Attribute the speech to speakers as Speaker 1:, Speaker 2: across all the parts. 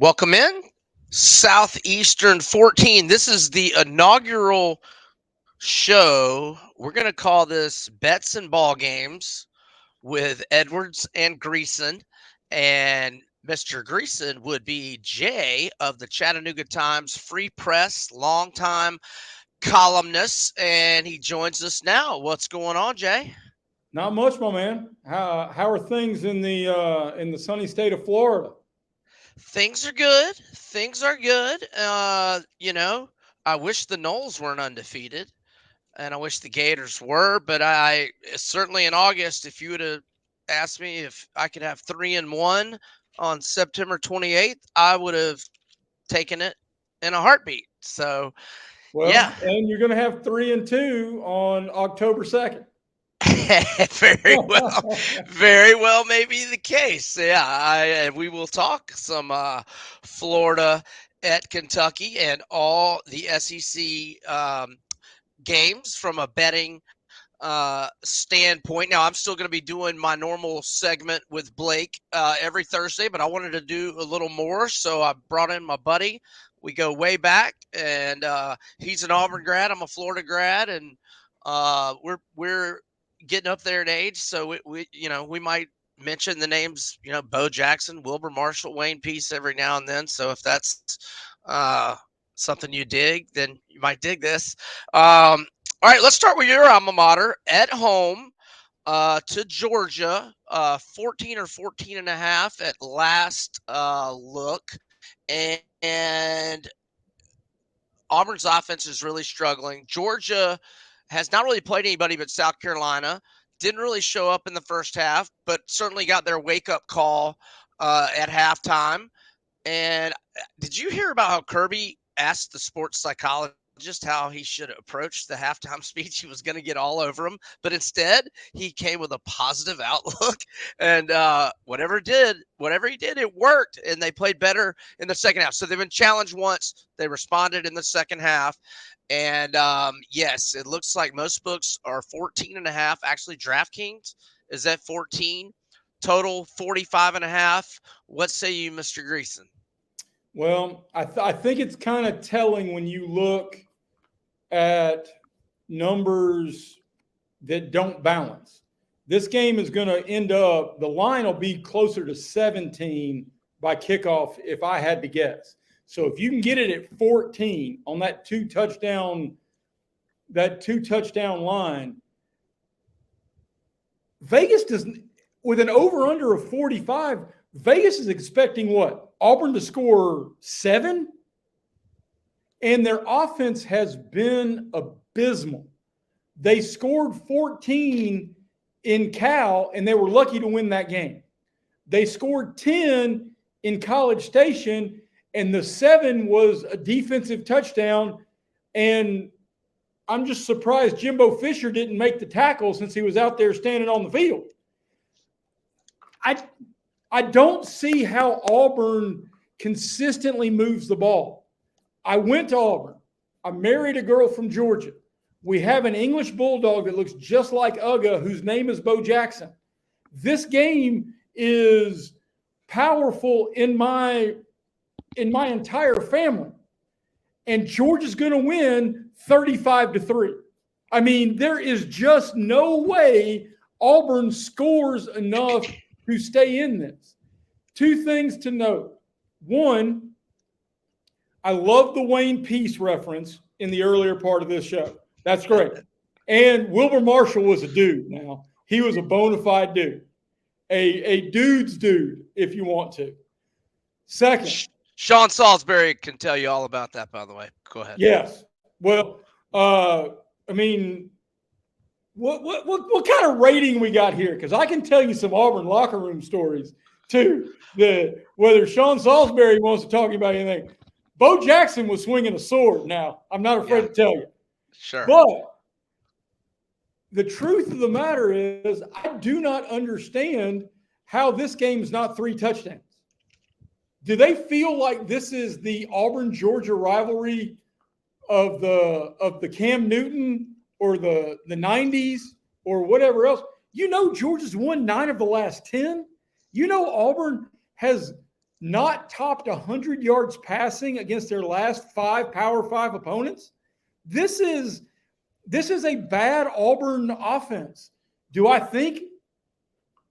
Speaker 1: Welcome in, Southeastern 14. This is the inaugural show. We're going to call this Bets and Ball Games with Edwards and Greeson. And Mr. Greeson would be Jay of the Chattanooga Times Free Press, longtime columnist, and he joins us now. What's going on, Jay?
Speaker 2: Not much, my man. How are things in the sunny state of Florida?
Speaker 1: Things are good. Things are good. I wish the Knowles weren't undefeated, and I wish the Gators were. But I certainly in August, if you would have asked me if I could have 3-1 on September 28th, I would have taken it in a heartbeat. So, yeah,
Speaker 2: Well, and you're going to have 3-2 on October 2nd.
Speaker 1: very well may be the case. Yeah, we will talk some Florida at Kentucky and all the SEC games from a betting standpoint. Now, I'm still going to be doing my normal segment with Blake every Thursday, but I wanted to do a little more, so I brought in my buddy. We go way back, and he's an Auburn grad. I'm a Florida grad, and we're getting up there in age, so we might mention the names, Bo Jackson, Wilbur Marshall, Wayne Peace every now and then. So if that's something you dig, then you might dig this. All right, let's start with your alma mater at home to Georgia, 14 or 14 and a half at last look. And Auburn's offense is really struggling. Georgia has not really played anybody but South Carolina. Didn't really show up in the first half, but certainly got their wake-up call at halftime. And did you hear about how Kirby asked the sports psychologist how he should approach the halftime speech? He was going to get all over him, but instead he came with a positive outlook. And whatever he did, it worked. And they played better in the second half. So they've been challenged once. They responded in the second half. And yes, it looks like most books are 14 and a half. Actually, DraftKings is at 14. Total 45 and a half. What say you, Mr. Greeson?
Speaker 2: Well, I think it's kind of telling when you look at numbers that don't balance. This game is going to end up, the line will be closer to 17 by kickoff if I had to guess. So if you can get it at 14 on that two touchdown line, Vegas doesn't, with an over-under of 45, Vegas is expecting what? Auburn to score 7? And their offense has been abysmal. They scored 14 in Cal, and they were lucky to win that game. They scored 10 in College Station, and the 7 was a defensive touchdown. And I'm just surprised Jimbo Fisher didn't make the tackle since he was out there standing on the field. I don't see how Auburn consistently moves the ball. I went to Auburn. I married a girl from Georgia. We have an English bulldog that looks just like Uga, whose name is Bo Jackson. This game is powerful in my entire family. And Georgia's going to win 35-3. I mean, there is just no way Auburn scores enough to stay in this. Two things to note. One, I love the Wayne Peace reference in the earlier part of this show. That's great. And Wilbur Marshall was a dude now. He was a bona fide dude. A dude's dude, if you want to. Second.
Speaker 1: Sean Salisbury can tell you all about that, by the way. Go ahead.
Speaker 2: Yes. Well, I mean, what kind of rating we got here? Because I can tell you some Auburn locker room stories, too. Whether Sean Salisbury wants to talk about anything. Bo Jackson was swinging a sword now. I'm not afraid to tell you.
Speaker 1: Sure.
Speaker 2: But the truth of the matter is I do not understand how this game is not 3 touchdowns. Do they feel like this is the Auburn-Georgia rivalry of the Cam Newton or the 90s or whatever else? You know Georgia's won 9 of the last 10. You know Auburn has not topped 100 yards passing against their last 5 Power 5 opponents. This is a bad Auburn offense. Do I think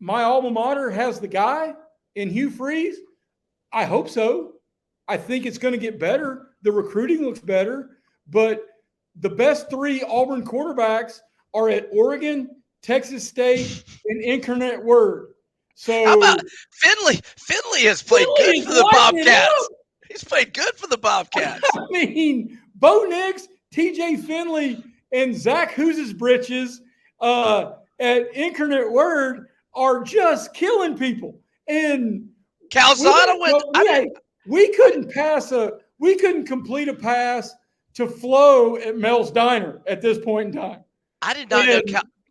Speaker 2: my alma mater has the guy in Hugh Freeze? I hope so. I think it's going to get better. The recruiting looks better, but the best 3 Auburn quarterbacks are at Oregon, Texas State, and Incarnate Word. So
Speaker 1: how about Finley? Finley has played good for the Bobcats. He's played good for the Bobcats.
Speaker 2: I mean, Bo Nix, TJ Finley, and Zach Who's Britches at Incarnate Word are just killing people. And
Speaker 1: Calzada went.
Speaker 2: We couldn't complete a pass to Flo at Mel's Diner at this point in time.
Speaker 1: I did not know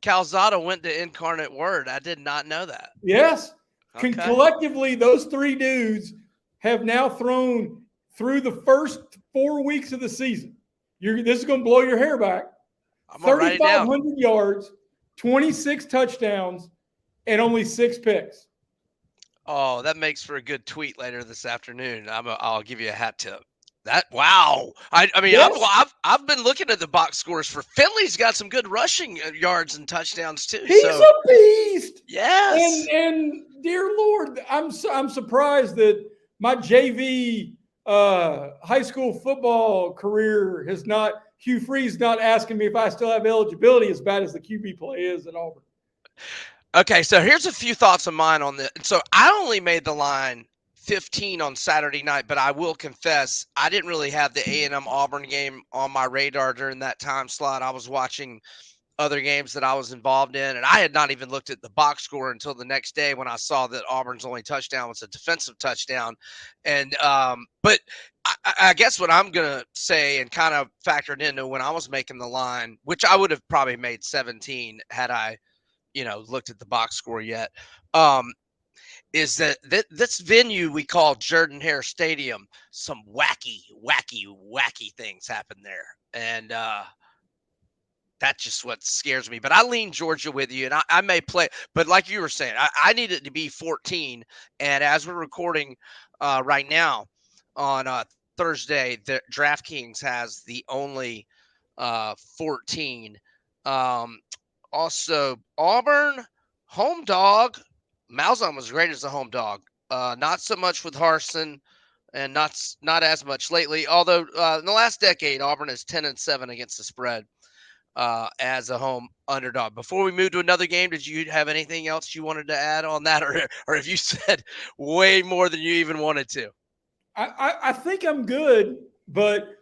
Speaker 1: Calzada went to Incarnate Word. I did not know that.
Speaker 2: Yes.
Speaker 1: Okay.
Speaker 2: Collectively, those 3 dudes have now thrown through the first 4 weeks of the season. This is going to blow your hair back. 3,500 yards, 26 touchdowns, and only 6 picks.
Speaker 1: Oh, that makes for a good tweet later this afternoon. I'll give you a hat tip. Wow. I mean, yes. I've been looking at the box scores for Finley's got some good rushing yards and touchdowns too.
Speaker 2: He's a beast.
Speaker 1: Yes.
Speaker 2: And dear Lord, I'm surprised that my JV high school football career has not. Hugh Freeze not asking me if I still have eligibility, as bad as the QB play is at Auburn.
Speaker 1: Okay, so here's a few thoughts of mine on this. So I only made the line 15 on Saturday night, but I will confess I didn't really have the A&M Auburn game on my radar during that time slot. I was watching other games that I was involved in, and I had not even looked at the box score until the next day when I saw that Auburn's only touchdown was a defensive touchdown. And but I guess what I'm gonna say and kind of factored into when I was making the line, which I would have probably made 17 had I looked at the box score yet, is that this venue we call Jordan-Hare Stadium, some wacky things happen there. And that's just what scares me. But I lean Georgia with you, and I may play. But like you were saying, I need it to be 14. And as we're recording right now on Thursday, the DraftKings has the only 14. Also, Auburn, home dog. Malzahn was great as a home dog. Not so much with Harsin, and not as much lately. Although in the last decade, Auburn is 10-7 against the spread as a home underdog. Before we move to another game, did you have anything else you wanted to add on that, or have you said way more than you even wanted to?
Speaker 2: I think I'm good, but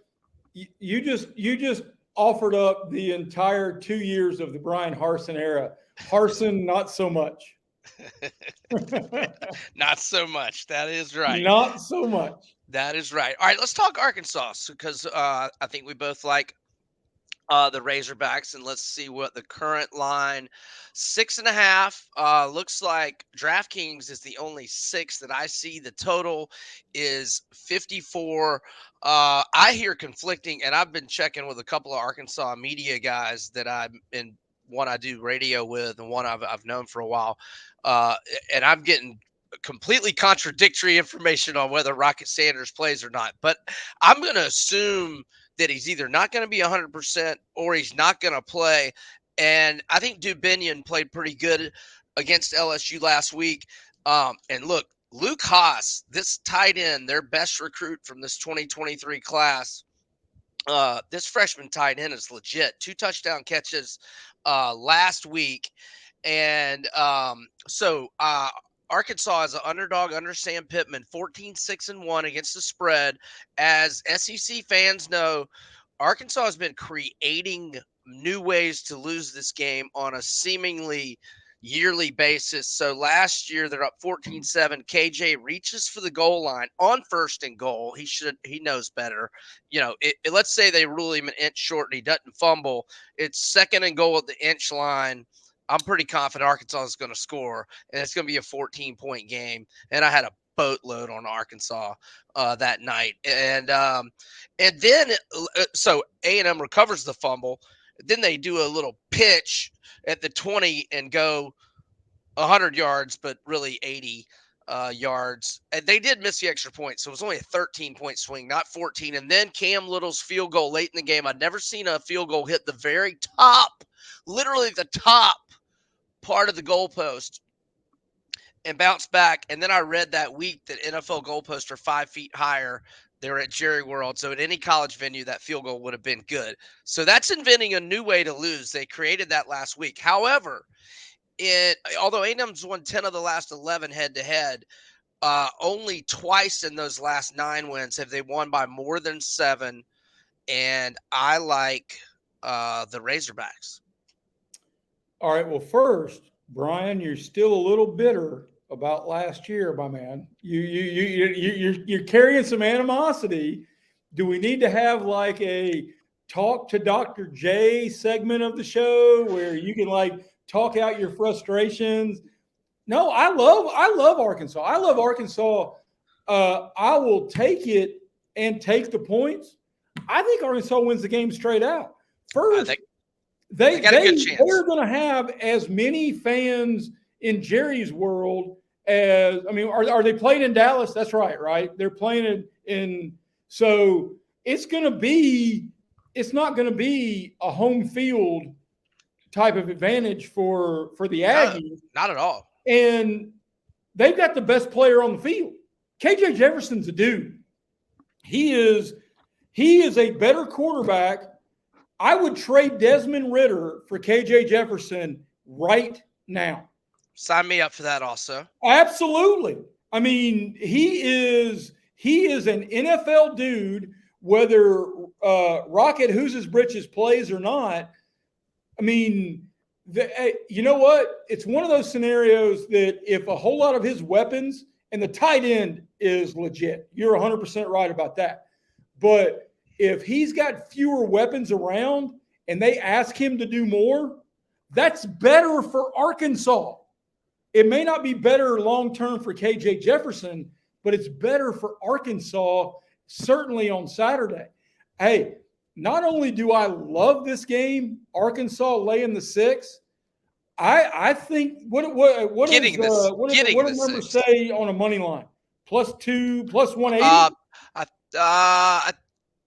Speaker 2: you just offered up the entire 2 years of the Brian Harsin era. Harsin, not so much.
Speaker 1: Not so much. That is right.
Speaker 2: Not so much.
Speaker 1: That is right. All right, let's talk Arkansas because I think we both like the Razorbacks, and let's see what the current line 6.5 looks like. DraftKings is the only 6 that I see. The total is 54. I hear conflicting, and I've been checking with a couple of Arkansas media guys that I'm in. One I do radio with, and one I've known for a while, and I'm getting completely contradictory information on whether Rocket Sanders plays or not. But I'm going to assume that he's either not going to be 100% or he's not going to play. And I think Dubinion played pretty good against LSU last week. And look, Luke Haas, this tight end, their best recruit from this 2023 class. This freshman tight end is legit. 2 touchdown catches last week. And so Arkansas is an underdog under Sam Pittman, 14-6-1 against the spread. As SEC fans know, Arkansas has been creating new ways to lose this game on a seemingly yearly basis. So last year they're up 14-7. KJ reaches for the goal line on 1st and goal. He knows better. Let's say they rule him an inch short and he doesn't fumble. It's 2nd and goal at the inch line. I'm pretty confident Arkansas is going to score, and it's going to be a 14-point game. And I had a boatload on Arkansas that night. And then so A&M recovers the fumble. Then they do a little pitch at the 20 and go 100 yards, but really 80. yards. And they did miss the extra point, so it was only a 13-point swing, not 14. And then Cam Little's field goal late in the game. I'd never seen a field goal hit the very top, literally the top part of the goalpost and bounce back. And then I read that week that NFL goalposts are 5 feet higher. They were at Jerry World. So at any college venue, that field goal would have been good. So that's inventing a new way to lose. They created that last week. However, although A&M's won 10 of the last 11 head-to-head, only twice in those last 9 wins have they won by more than 7. And I like the Razorbacks.
Speaker 2: All right. Well, first, Brian, you're still a little bitter about last year, my man. You're carrying some animosity. Do we need to have like a talk to Dr. J segment of the show where you can like talk out your frustrations? No, I love Arkansas. I love Arkansas. I will take it and take the points. I think Arkansas wins the game straight out. First, they got a good chance. They're going to have as many fans in Jerry's world as, I mean, are they playing in Dallas? That's right? They're playing in so it's not going to be a home field type of advantage for the Aggies.
Speaker 1: Not at all.
Speaker 2: And they've got the best player on the field. KJ Jefferson's a dude. He is a better quarterback. I would trade Desmond Ridder for KJ Jefferson right now.
Speaker 1: Sign me up for that also.
Speaker 2: Absolutely. I mean, he is an NFL dude, whether Rocket Who's His Britches plays or not. I mean, you know what? It's one of those scenarios that if a whole lot of his weapons, and the tight end is legit. You're 100% right about that. But if he's got fewer weapons around and they ask him to do more, that's better for Arkansas. It may not be better long-term for KJ Jefferson, but it's better for Arkansas, certainly on Saturday. Hey, not only do I love this game, Arkansas laying the 6, I think what does numbers say on a money line? +2, +180.
Speaker 1: I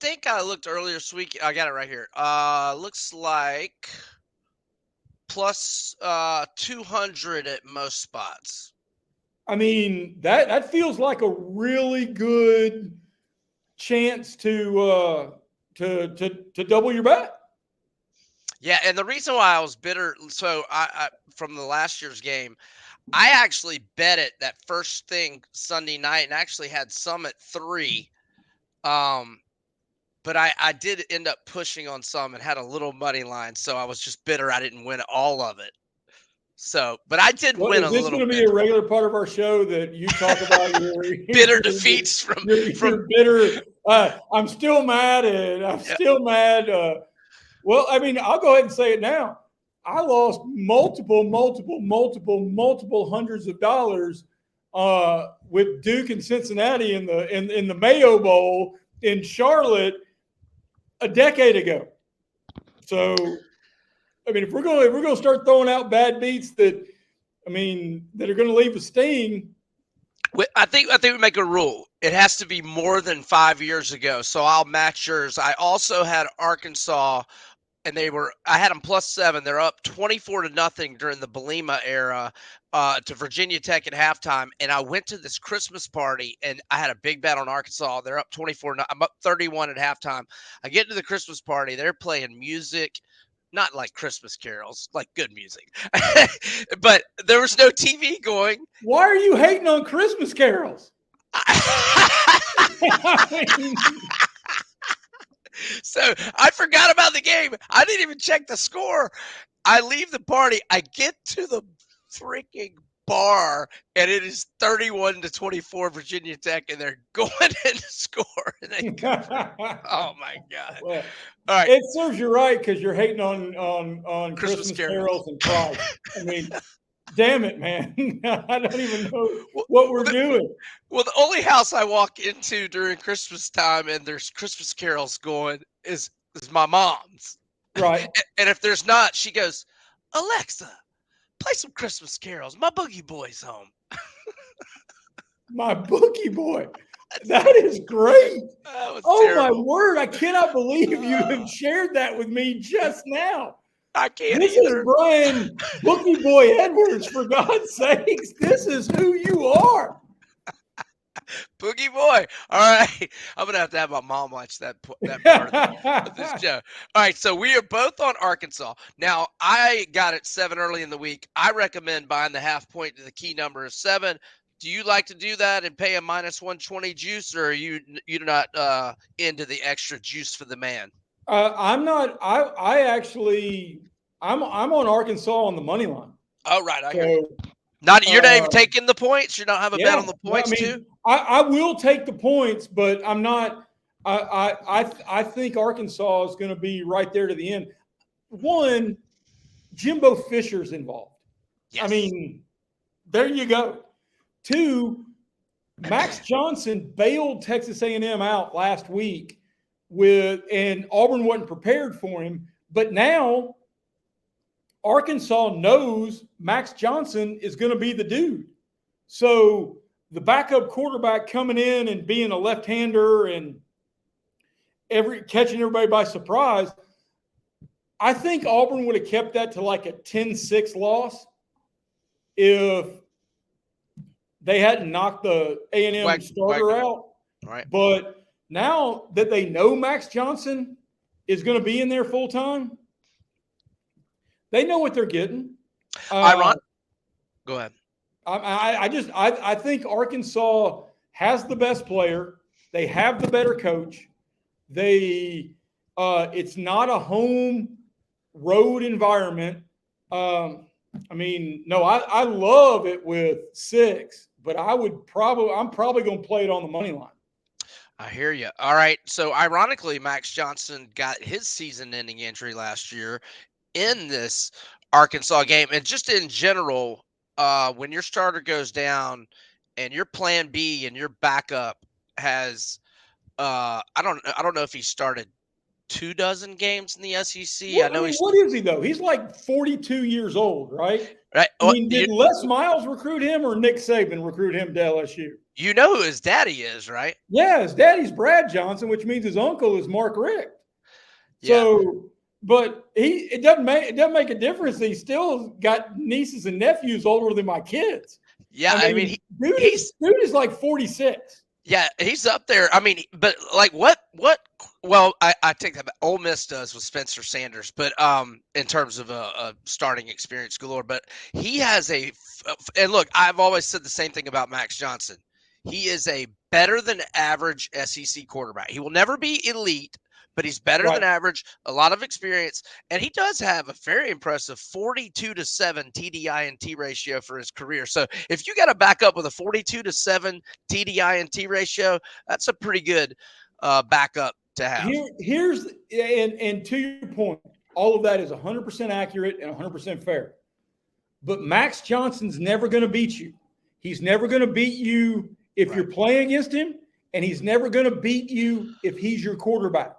Speaker 1: think I looked earlier this week. I got it right here. Looks like plus 200 at most spots.
Speaker 2: I mean, that feels like a really good chance to double your bet.
Speaker 1: Yeah, and the reason why I was bitter, so I from the last year's game, I actually bet it that first thing Sunday night and actually had some at 3. But I did end up pushing on some and had a little money line, so I was just bitter I didn't win all of it. So, but I did win a little bit. Is this going to
Speaker 2: be a regular part of our show that you talk about your
Speaker 1: bitter defeats from
Speaker 2: bitter? I'm still mad, and I'm still mad. Well, I mean, I'll go ahead and say it now. I lost multiple hundreds of dollars with Duke and Cincinnati in the Mayo Bowl in Charlotte a decade ago. So, I mean, if we're going to start throwing out bad beats that are going to leave a sting,
Speaker 1: I think we make a rule. It has to be more than 5 years ago. So I'll match yours. I also had Arkansas. And I had them +7. They're up 24-0 during the Belima era to Virginia Tech at halftime. And I went to this Christmas party, and I had a big bet on Arkansas. They're up 24. I'm up 31 at halftime. I get to the Christmas party. They're playing music, not like Christmas carols, like good music. But there was no TV going.
Speaker 2: Why are you hating on Christmas carols?
Speaker 1: So I forgot about the game. I didn't even check the score. I leave the party. I get to the freaking bar, and it is 31-24 Virginia Tech, and they're going in to score. And oh my God!
Speaker 2: Well, all right, it serves you right because you're hating on Christmas carols and pride. I mean, damn it, man! I don't even know what we're doing.
Speaker 1: Well, the only house I walk into during Christmas time and there's Christmas carols going is my mom's.
Speaker 2: Right.
Speaker 1: And if there's not, she goes, Alexa, play some Christmas carols. My boogie boy's home.
Speaker 2: My bookie boy. That is great.
Speaker 1: That was
Speaker 2: Oh, my
Speaker 1: terrible.
Speaker 2: word. I cannot believe you have shared that with me just now.
Speaker 1: I can't
Speaker 2: This
Speaker 1: either.
Speaker 2: is Brian Bookie Boy Edwards, for God's sakes. This is who you are.
Speaker 1: Boogie boy. All right. I'm going to have my mom watch that part of this show. All right. So we are both on Arkansas. Now, I got it 7 early in the week. I recommend buying the half point to the key number of 7. Do you like to do that and pay a minus 120 juice, or are you're not into the extra juice for the man?
Speaker 2: I'm not. I actually. I'm on Arkansas on the money line.
Speaker 1: Oh, right. I hear you.
Speaker 2: So
Speaker 1: You're not even taking the points? You don't have a bet on the
Speaker 2: no, I
Speaker 1: points, too?
Speaker 2: mean, I will take the points, but I'm not. I think Arkansas is going to be right there to the end. One, Jimbo Fisher's involved.
Speaker 1: Yes.
Speaker 2: I mean, there you go. Two, Max Johnson bailed Texas A&M out last week and Auburn wasn't prepared for him. But now Arkansas knows Max Johnson is going to be the dude. So the backup quarterback coming in and being a left-hander and catching everybody by surprise, I think Auburn would have kept that to like a 10-6 loss if they hadn't knocked the A&M starter out.
Speaker 1: Right.
Speaker 2: But now that they know Max Johnson is going to be in there full time, they know what they're getting.
Speaker 1: Go ahead.
Speaker 2: I think Arkansas has the best player. They have the better coach. It's not a home road environment. I love it with 6, but I'm probably going to play it on the money line.
Speaker 1: I hear you. All right. So ironically, Max Johnson got his season-ending injury last year in this Arkansas game. And just in general, when your starter goes down and your plan B and your backup has I don't know if he started 24 games in the SEC.
Speaker 2: What is he though? He's like 42 years old, right?
Speaker 1: Right.
Speaker 2: Did Les Miles recruit him or Nick Saban recruit him to LSU?
Speaker 1: You know who his daddy is, right?
Speaker 2: Yeah, his daddy's Brad Johnson, which means his uncle is Mark Richt. So, yeah. But it doesn't make a difference. He still got nieces and nephews older than my kids.
Speaker 1: Yeah,
Speaker 2: dude is like 46.
Speaker 1: Yeah, he's up there. I mean, but like what? Well, I take that back. Ole Miss does with Spencer Sanders, but in terms of a starting experience galore. But he has and look, I've always said the same thing about Max Johnson. He is a better than average SEC quarterback. He will never be elite, but he's better than average, a lot of experience, and he does have a very impressive 42-7 TDI-INT ratio for his career. So if you got to back up with a 42-7 TDI-INT ratio, that's a pretty good backup to have.
Speaker 2: And to your point, all of that is 100% accurate and 100% fair. But Max Johnson's never going to beat you. He's never going to beat you if you're playing against him, and he's never going to beat you if he's your quarterback.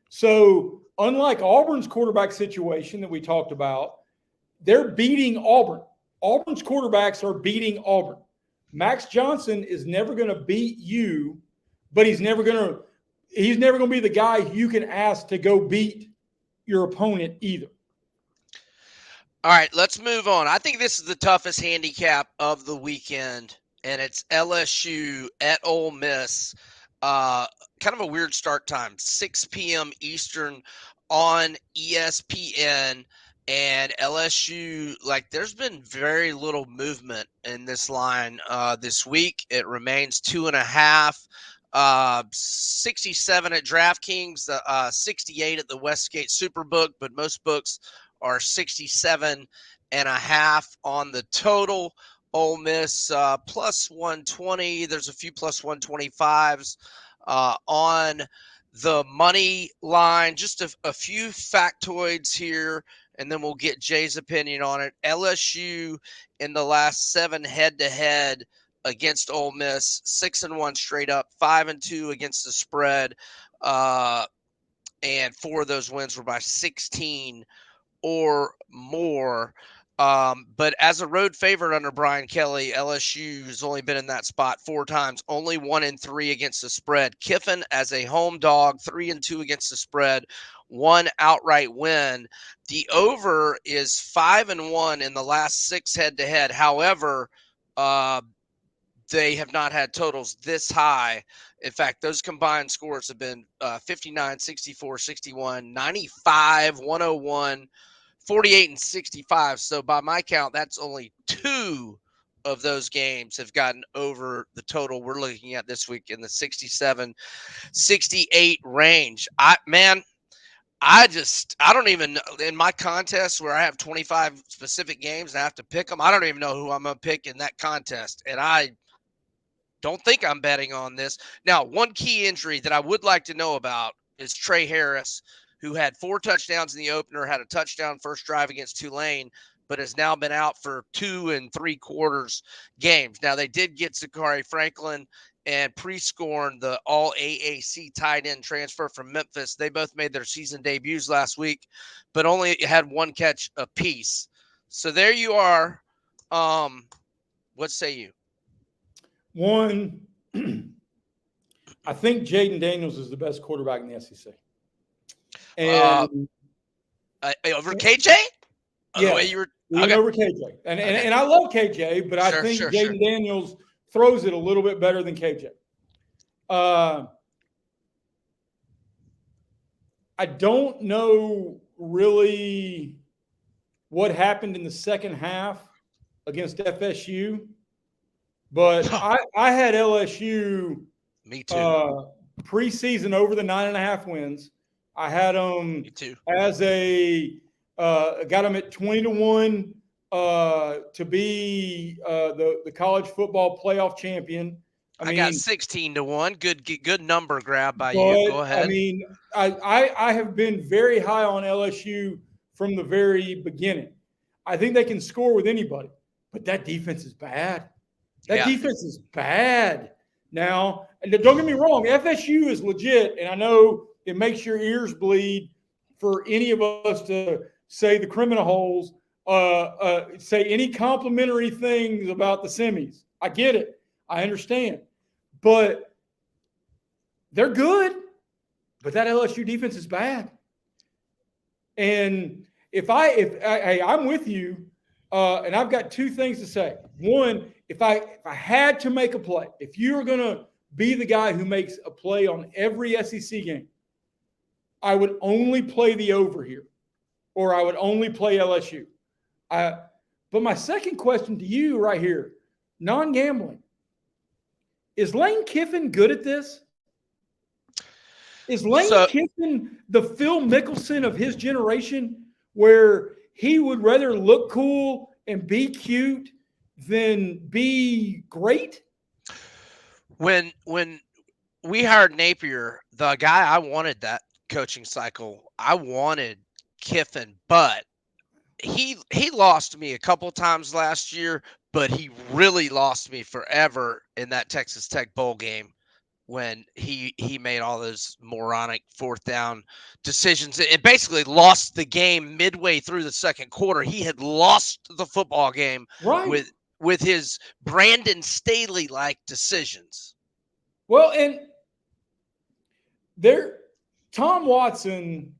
Speaker 2: So unlike Auburn's quarterback situation that we talked about, they're beating Auburn. Auburn's quarterbacks are beating Auburn. Max Johnson is never going to beat you, but he's never going to be the guy you can ask to go beat your opponent either.
Speaker 1: All right, let's move on. I think this is the toughest handicap of the weekend, and it's LSU at Ole Miss. Kind of a weird start time, 6 p.m. Eastern on ESPN. And LSU, there's been very little movement in this line this week. It remains 2.5. 67 at DraftKings, 68 at the Westgate Superbook, but most books are 67.5 on the total. Ole Miss plus 120. There's a few plus 125s on the money line. Just a few factoids here, and then we'll get Jay's opinion on it. LSU in the last 7 head-to-head against Ole Miss, 6-1 straight up, 5-2 against the spread, and 4 of those wins were by 16 or more. But as a road favorite under Brian Kelly, LSU's only been in that spot 4 times, only 1-3 against the spread. Kiffin as a home dog, 3-2 against the spread, 1 outright win. The over is 5-1 in the last 6 head-to-head. However, they have not had totals this high. In fact, those combined scores have been 59, 64, 61, 95, 101. 48 and 65. So by my count, that's only 2 of those games have gotten over the total we're looking at this week in the 67, 68 range. I don't even know. In my contest where I have 25 specific games and I have to pick them, I don't even know who I'm going to pick in that contest. And I don't think I'm betting on this. Now, one key injury that I would like to know about is Trey Harris, who had 4 touchdowns in the opener, had a touchdown first drive against Tulane, but has now been out for 2 3/4 games. Now, they did get Zachary Franklin and Prescorn, the all AAC tight end transfer from Memphis. They both made their season debuts last week, but only had 1 catch apiece. So there you are. What say you?
Speaker 2: One, I think Jaden Daniels is the best quarterback in the SEC. And
Speaker 1: over KJ?
Speaker 2: Yeah,
Speaker 1: okay.
Speaker 2: Over KJ. And I love KJ, but I think Jaden Daniels throws it a little bit better than KJ. I don't know really what happened in the second half against FSU, but I had LSU
Speaker 1: Me too.
Speaker 2: Preseason over the 9.5 wins. I had them as got them at 20-1 to be the college football playoff champion.
Speaker 1: I got 16-1. Good number grab by you. Go ahead.
Speaker 2: I mean, I have been very high on LSU from the very beginning. I think they can score with anybody, but that defense is bad. Defense is bad. Now, and don't get me wrong, FSU is legit, and I know it makes your ears bleed for any of us to say the criminal holes, say any complimentary things about the semis. I get it. I understand. But they're good, but that LSU defense is bad. And I'm with you, and I've got 2 things to say. One, if I had to make a play, if you're going to be the guy who makes a play on every SEC game, I would only play the over here, or I would only play LSU. But my second question to you right here, non-gambling, is Lane Kiffin good at this? Is Lane Kiffin the Phil Mickelson of his generation, where he would rather look cool and be cute than be great?
Speaker 1: When we hired Napier, the guy I wanted that coaching cycle, I wanted Kiffin, but he lost me a couple times last year, but he really lost me forever in that Texas Tech bowl game when he made all those moronic 4th down decisions. It basically lost the game midway through the second quarter. He had lost the football game with his Brandon Staley-like decisions.
Speaker 2: Well, and Tom Watson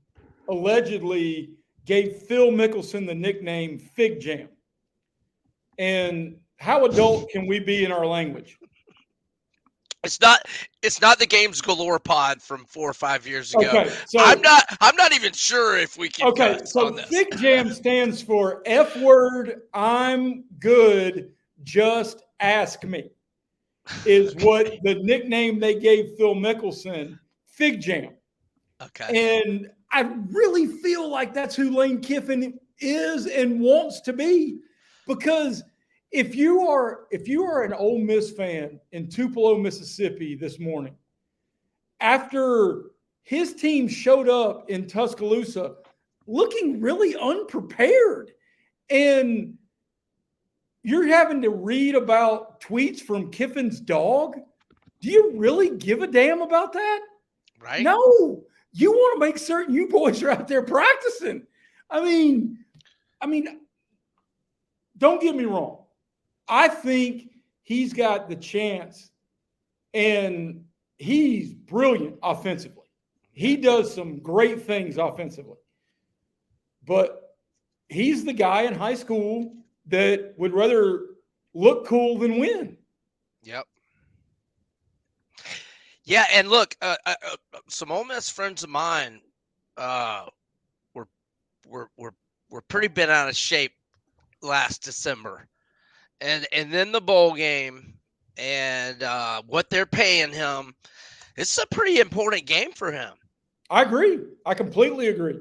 Speaker 2: allegedly gave Phil Mickelson the nickname Fig Jam. And how adult can we be in our language?
Speaker 1: It's not the Games Galore pod from 4 or 5 years ago.
Speaker 2: Okay, so
Speaker 1: I'm not even sure if we can.
Speaker 2: Okay, so Fig Jam stands for F word. I'm good. Just ask me. Is what the nickname they gave Phil Mickelson, Fig Jam.
Speaker 1: Okay.
Speaker 2: And I really feel like that's who Lane Kiffin is and wants to be, because if you are an Ole Miss fan in Tupelo, Mississippi this morning, after his team showed up in Tuscaloosa looking really unprepared, and you're having to read about tweets from Kiffin's dog, do you really give a damn about that?
Speaker 1: Right.
Speaker 2: No. You want to make certain you boys are out there practicing. I mean, don't get me wrong. I think he's got the chance, and he's brilliant offensively. He does some great things offensively. But he's the guy in high school that would rather look cool than win.
Speaker 1: Yep. Yeah, and look, some Ole Miss friends of mine were were pretty bent out of shape last December, and then the bowl game and what they're paying him. It's a pretty important game for him.
Speaker 2: I agree. I completely agree.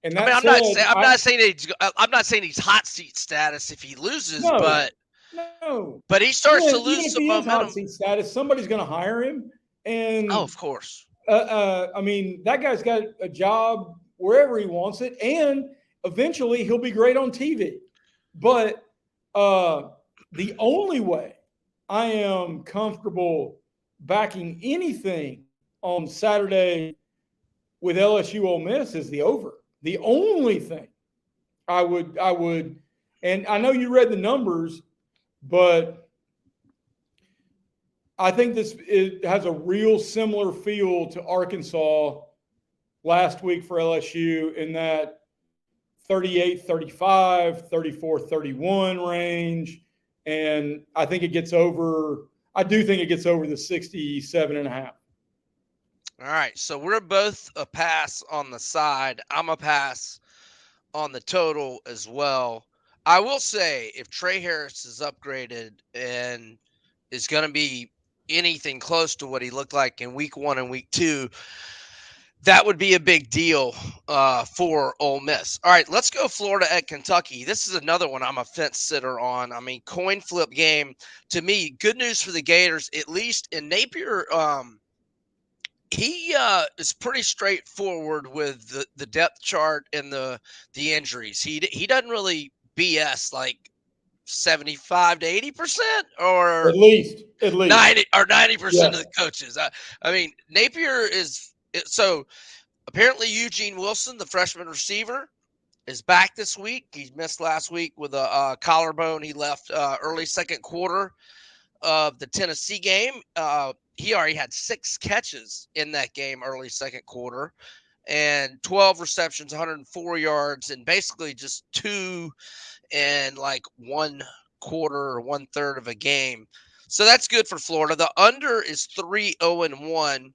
Speaker 2: And
Speaker 1: I mean,
Speaker 2: that
Speaker 1: I'm not saying I'm not saying he's hot seat status if he loses,
Speaker 2: no,
Speaker 1: but
Speaker 2: no.
Speaker 1: he starts to
Speaker 2: Even
Speaker 1: lose
Speaker 2: if
Speaker 1: some
Speaker 2: he is hot
Speaker 1: momentum.
Speaker 2: seat status, somebody's going to hire him. And
Speaker 1: Oh, of course.
Speaker 2: I mean, that guy's got a job wherever he wants it, and eventually he'll be great on TV. But the only way I am comfortable backing anything on Saturday with LSU Ole Miss is the over. The only thing I would, and I know you read the numbers, but I think it has a real similar feel to Arkansas last week for LSU in that 38-35, 34-31 range. And I think it gets over, I do think it gets over the 67.5.
Speaker 1: All right, so we're both a pass on the side. I'm a pass on the total as well. I will say if Trey Harris is upgraded and is going to be anything close to what he looked like in week 1 and week 2, that would be a big deal for Ole Miss. All right, let's go Florida at Kentucky. This is another one I'm a fence sitter on. I mean, coin flip game. To me, good news for the Gators, at least in Napier. He is pretty straightforward with the depth chart and the injuries. He doesn't really BS like 75 to 80% or
Speaker 2: At least
Speaker 1: 90% of
Speaker 2: Yeah.
Speaker 1: the coaches. I mean, Napier is so apparently Eugene Wilson, the freshman receiver, is back this week. He missed last week with a collarbone. He left early second quarter of the Tennessee game. He already had 6 catches in that game early second quarter and 12 receptions, 104 yards, and basically just 2 and like 1 quarter or 1/3 of a game. So that's good for Florida. The under is 3-0-1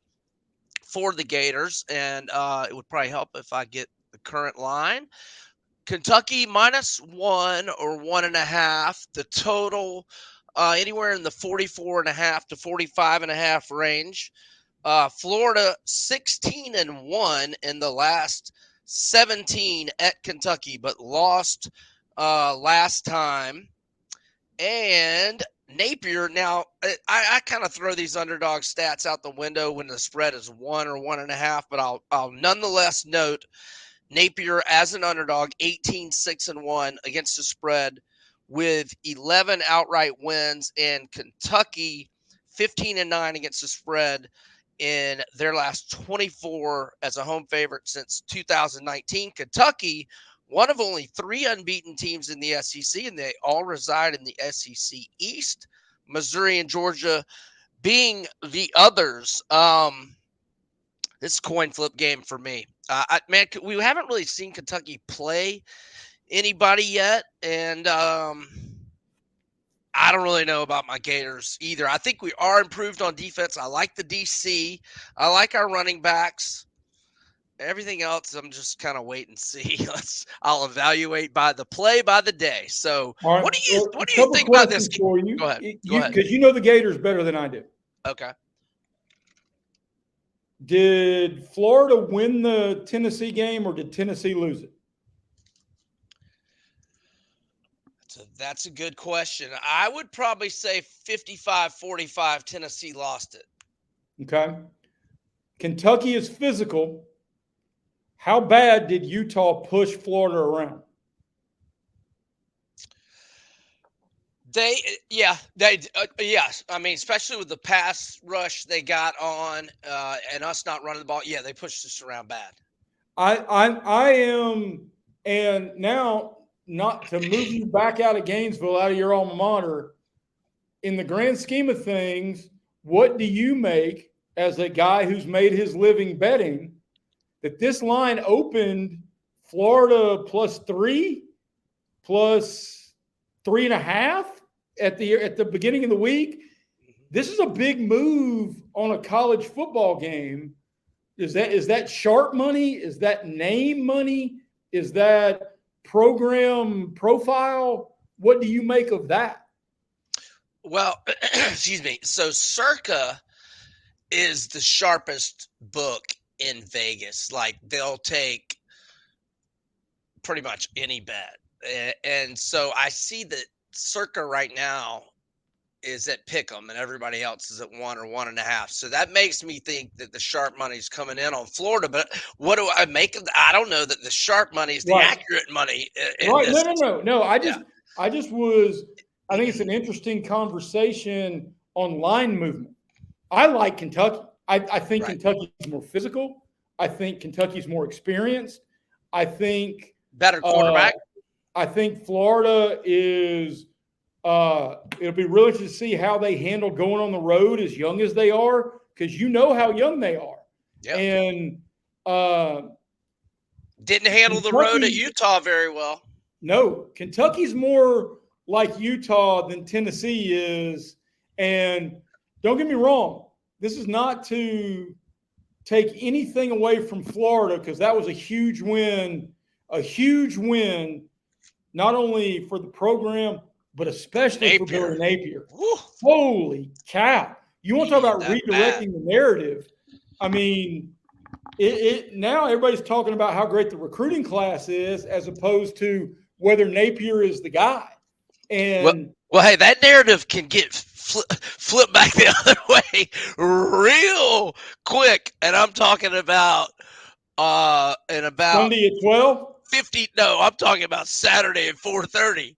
Speaker 1: for the Gators, and it would probably help if I get the current line. Kentucky -1 or 1.5. The total anywhere in the 44.5 to 45.5 range. Florida 16-1 in the last 17 at Kentucky, but lost last time. And Napier, now I kind of throw these underdog stats out the window when the spread is 1 or 1.5, but I'll nonetheless note Napier as an underdog, 18-6-1 against the spread with 11 outright wins, and Kentucky 15-9 against the spread in their last 24 as a home favorite since 2019. Kentucky, one of only 3 unbeaten teams in the SEC, and they all reside in the SEC East. Missouri and Georgia being the others. This coin flip game for me. Man, we haven't really seen Kentucky play anybody yet, and I don't really know about my Gators either. I think we are improved on defense. I like the DC. I like our running backs. Everything else, I'm just kind of wait and see. I'll evaluate by the day. So,
Speaker 2: All right.
Speaker 1: what
Speaker 2: A
Speaker 1: do you
Speaker 2: couple
Speaker 1: think about this?
Speaker 2: questions for you.
Speaker 1: Go ahead.
Speaker 2: Because you know the Gators better than I do.
Speaker 1: Okay.
Speaker 2: Did Florida win the Tennessee game, or did Tennessee lose it?
Speaker 1: That's a good question. I would probably say 55-45 Tennessee lost it.
Speaker 2: Okay. Kentucky is physical. How bad did Utah push Florida around?
Speaker 1: Yes. I mean, especially with the pass rush they got on and us not running the ball. Yeah, they pushed us around bad.
Speaker 2: I am, and now not to move you back out of Gainesville, out of your alma mater, in the grand scheme of things, what do you make as a guy who's made his living betting that this line opened Florida +3, +3.5 at the beginning of the week? This is a big move on a college football game. Is that sharp money? Is that name money? Is that program profile? What do you make of that?
Speaker 1: Well, excuse me. So Circa is the sharpest book in Vegas. Like, they'll take pretty much any bet. And so I see that Circa right now is at Pick'em and everybody else is at 1 or 1.5. So that makes me think that the sharp money's coming in on Florida. But what do I make of that? I don't know that the sharp money is the accurate money in
Speaker 2: right.
Speaker 1: this.
Speaker 2: No. I think it's an interesting conversation on line movement. I like Kentucky. I think Kentucky's more physical. I think Kentucky's more experienced. I think
Speaker 1: better quarterback.
Speaker 2: I think Florida is it'll be really interesting to see how they handle going on the road as young as they are, because you know how young they are.
Speaker 1: Yep.
Speaker 2: And
Speaker 1: didn't handle the road at Utah very well.
Speaker 2: No, Kentucky's more like Utah than Tennessee is. And don't get me wrong, this is not to take anything away from Florida, because that was a huge win, not only for the program, but especially for Billy Napier.
Speaker 1: Woo.
Speaker 2: Holy cow. You want to talk about redirecting the narrative. I mean, now everybody's talking about how great the recruiting class is, as opposed to whether Napier is the guy. And
Speaker 1: well, hey, that narrative can get flipped back the other way real quick. And I'm talking about
Speaker 2: Sunday at 12.
Speaker 1: 50. No, I'm talking about Saturday at 4:30.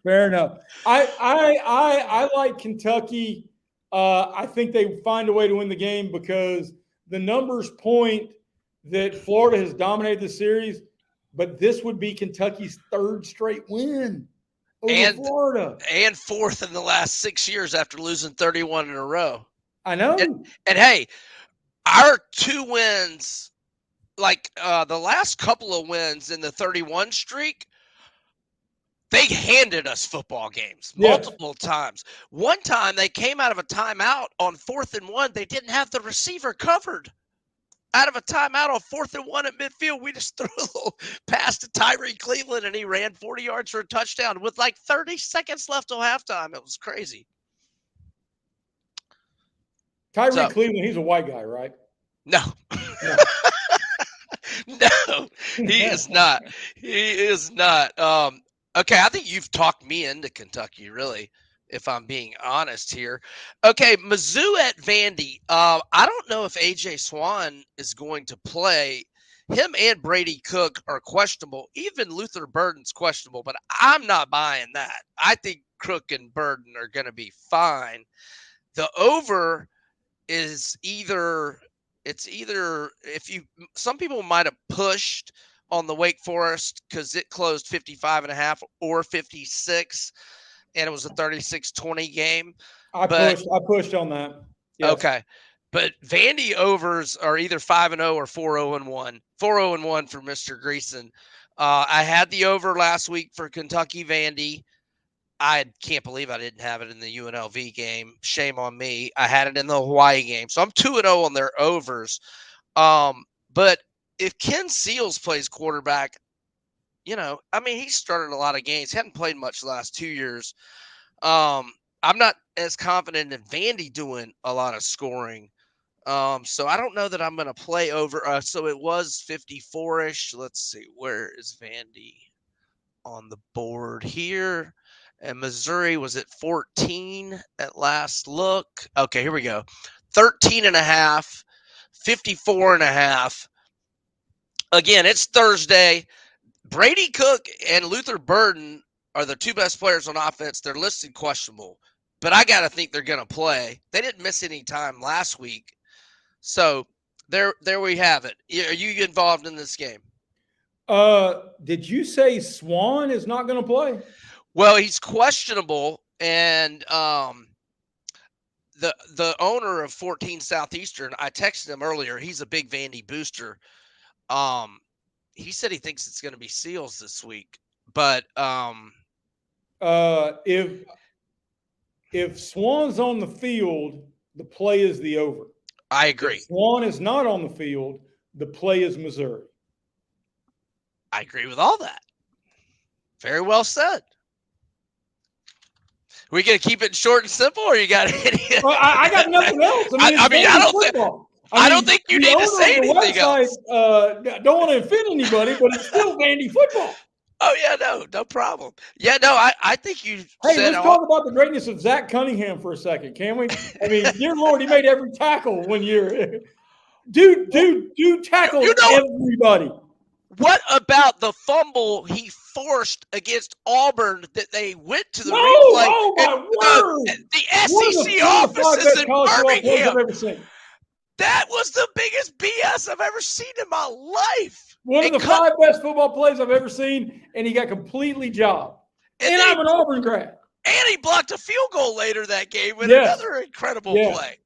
Speaker 2: Fair enough. I like Kentucky. I think they find a way to win the game, because the numbers point that Florida has dominated the series, but this would be Kentucky's third straight win over Florida.
Speaker 1: And fourth in the last 6 years after losing 31 in a row.
Speaker 2: I know.
Speaker 1: And hey, our 2 wins, like the last couple of wins in the 31 streak, they handed us football games multiple times. One time they came out of a timeout on 4th and 1. They didn't have the receiver covered. Out of a timeout on 4th and 1 at midfield, we just threw a little pass to Tyree Cleveland, and he ran 40 yards for a touchdown with like 30 seconds left till halftime. It was crazy.
Speaker 2: Tyree Cleveland, he's a white guy, right?
Speaker 1: No. No, he is not. He is not. Okay, I think you've talked me into Kentucky, really, if I'm being honest here. Okay, Mizzou at Vandy. I don't know if A.J. Swan is going to play. Him and Brady Cook are questionable. Even Luther Burden's questionable, but I'm not buying that. I think Cook and Burden are going to be fine. The over is some people might have pushed on the Wake Forest because it closed 55.5 or 56, and it was a 36-20 game.
Speaker 2: I pushed on that.
Speaker 1: Yes. Okay. But Vandy overs are either 5-0 or 4-0-1. 4-0-1 for Mr. Greeson. I had the over last week for Kentucky Vandy. I can't believe I didn't have it in the UNLV game. Shame on me. I had it in the Hawaii game. So I'm 2-0 on their overs. But if Ken Seals plays quarterback, he started a lot of games. He hadn't played much the last 2 years. I'm not as confident in Vandy doing a lot of scoring. So I don't know that I'm going to play over. So it was 54-ish. Let's see. Where is Vandy on the board here? And Missouri was at 14 at last look. Okay, here we go. 13.5, 54.5. Again, it's Thursday. Brady Cook and Luther Burden are the 2 best players on offense. They're listed questionable, but I got to think they're going to play. They didn't miss any time last week. So there we have it. Are you involved in this game?
Speaker 2: Did you say Swan is not going to play?
Speaker 1: Well, he's questionable, and the owner of 14 Southeastern, I texted him earlier. He's a big Vandy booster. He said he thinks it's going to be Seals this week, but
Speaker 2: if Swan's on the field, the play is the over.
Speaker 1: I agree.
Speaker 2: If Swan is not on the field, the play is Missouri.
Speaker 1: I agree with all that. Very well said. We gonna keep it short and simple, or you got any?
Speaker 2: Well, I got nothing else.
Speaker 1: I don't think you need to say anything else.
Speaker 2: Don't want to offend anybody, but it's still Vandy football.
Speaker 1: Oh yeah, no problem. Yeah, no, I think you.
Speaker 2: Hey, let's talk about the greatness of Zach Cunningham for a second, can we? I mean, dear Lord, he made every tackle when you're dude tackled everybody.
Speaker 1: What about the fumble he forced against Auburn that they went to the replay?
Speaker 2: Oh my word!
Speaker 1: The SEC offices in Birmingham. That was the biggest BS I've ever seen in my life.
Speaker 2: One of the 5 best football plays I've ever seen, and he got completely jobbed. And I'm an Auburn grad.
Speaker 1: And he blocked a field goal later that game with another incredible play.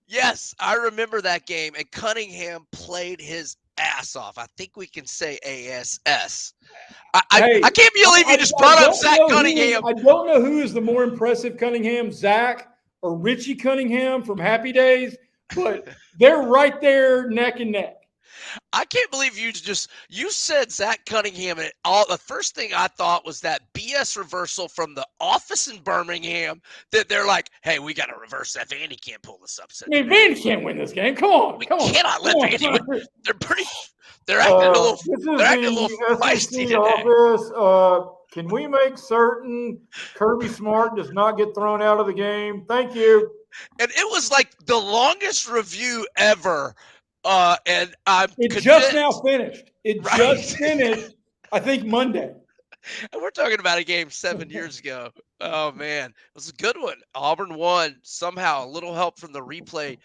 Speaker 1: Yes, I remember that game, and Cunningham played his ass off. I think we can say ASS. I can't believe you just brought up Zach Cunningham.
Speaker 2: I don't know who is the more impressive Cunningham, Zach or Richie Cunningham from Happy Days, but they're right there neck and neck.
Speaker 1: I can't believe you said Zach Cunningham, and the first thing I thought was that BS reversal from the office in Birmingham that they're like, hey, we got to reverse that. Vandy can't pull this upset.
Speaker 2: I mean, Vandy can't win this game. Come on.
Speaker 1: We cannot let Vandy win. They're acting a little feisty today.
Speaker 2: Office. Can we make certain Kirby Smart does not get thrown out of the game? Thank you.
Speaker 1: And it was like the longest review ever. And
Speaker 2: it just now finished. Just finished, I think, Monday.
Speaker 1: And we're talking about a game 7 years ago. Oh, man. It was a good one. Auburn won somehow. A little help from the replay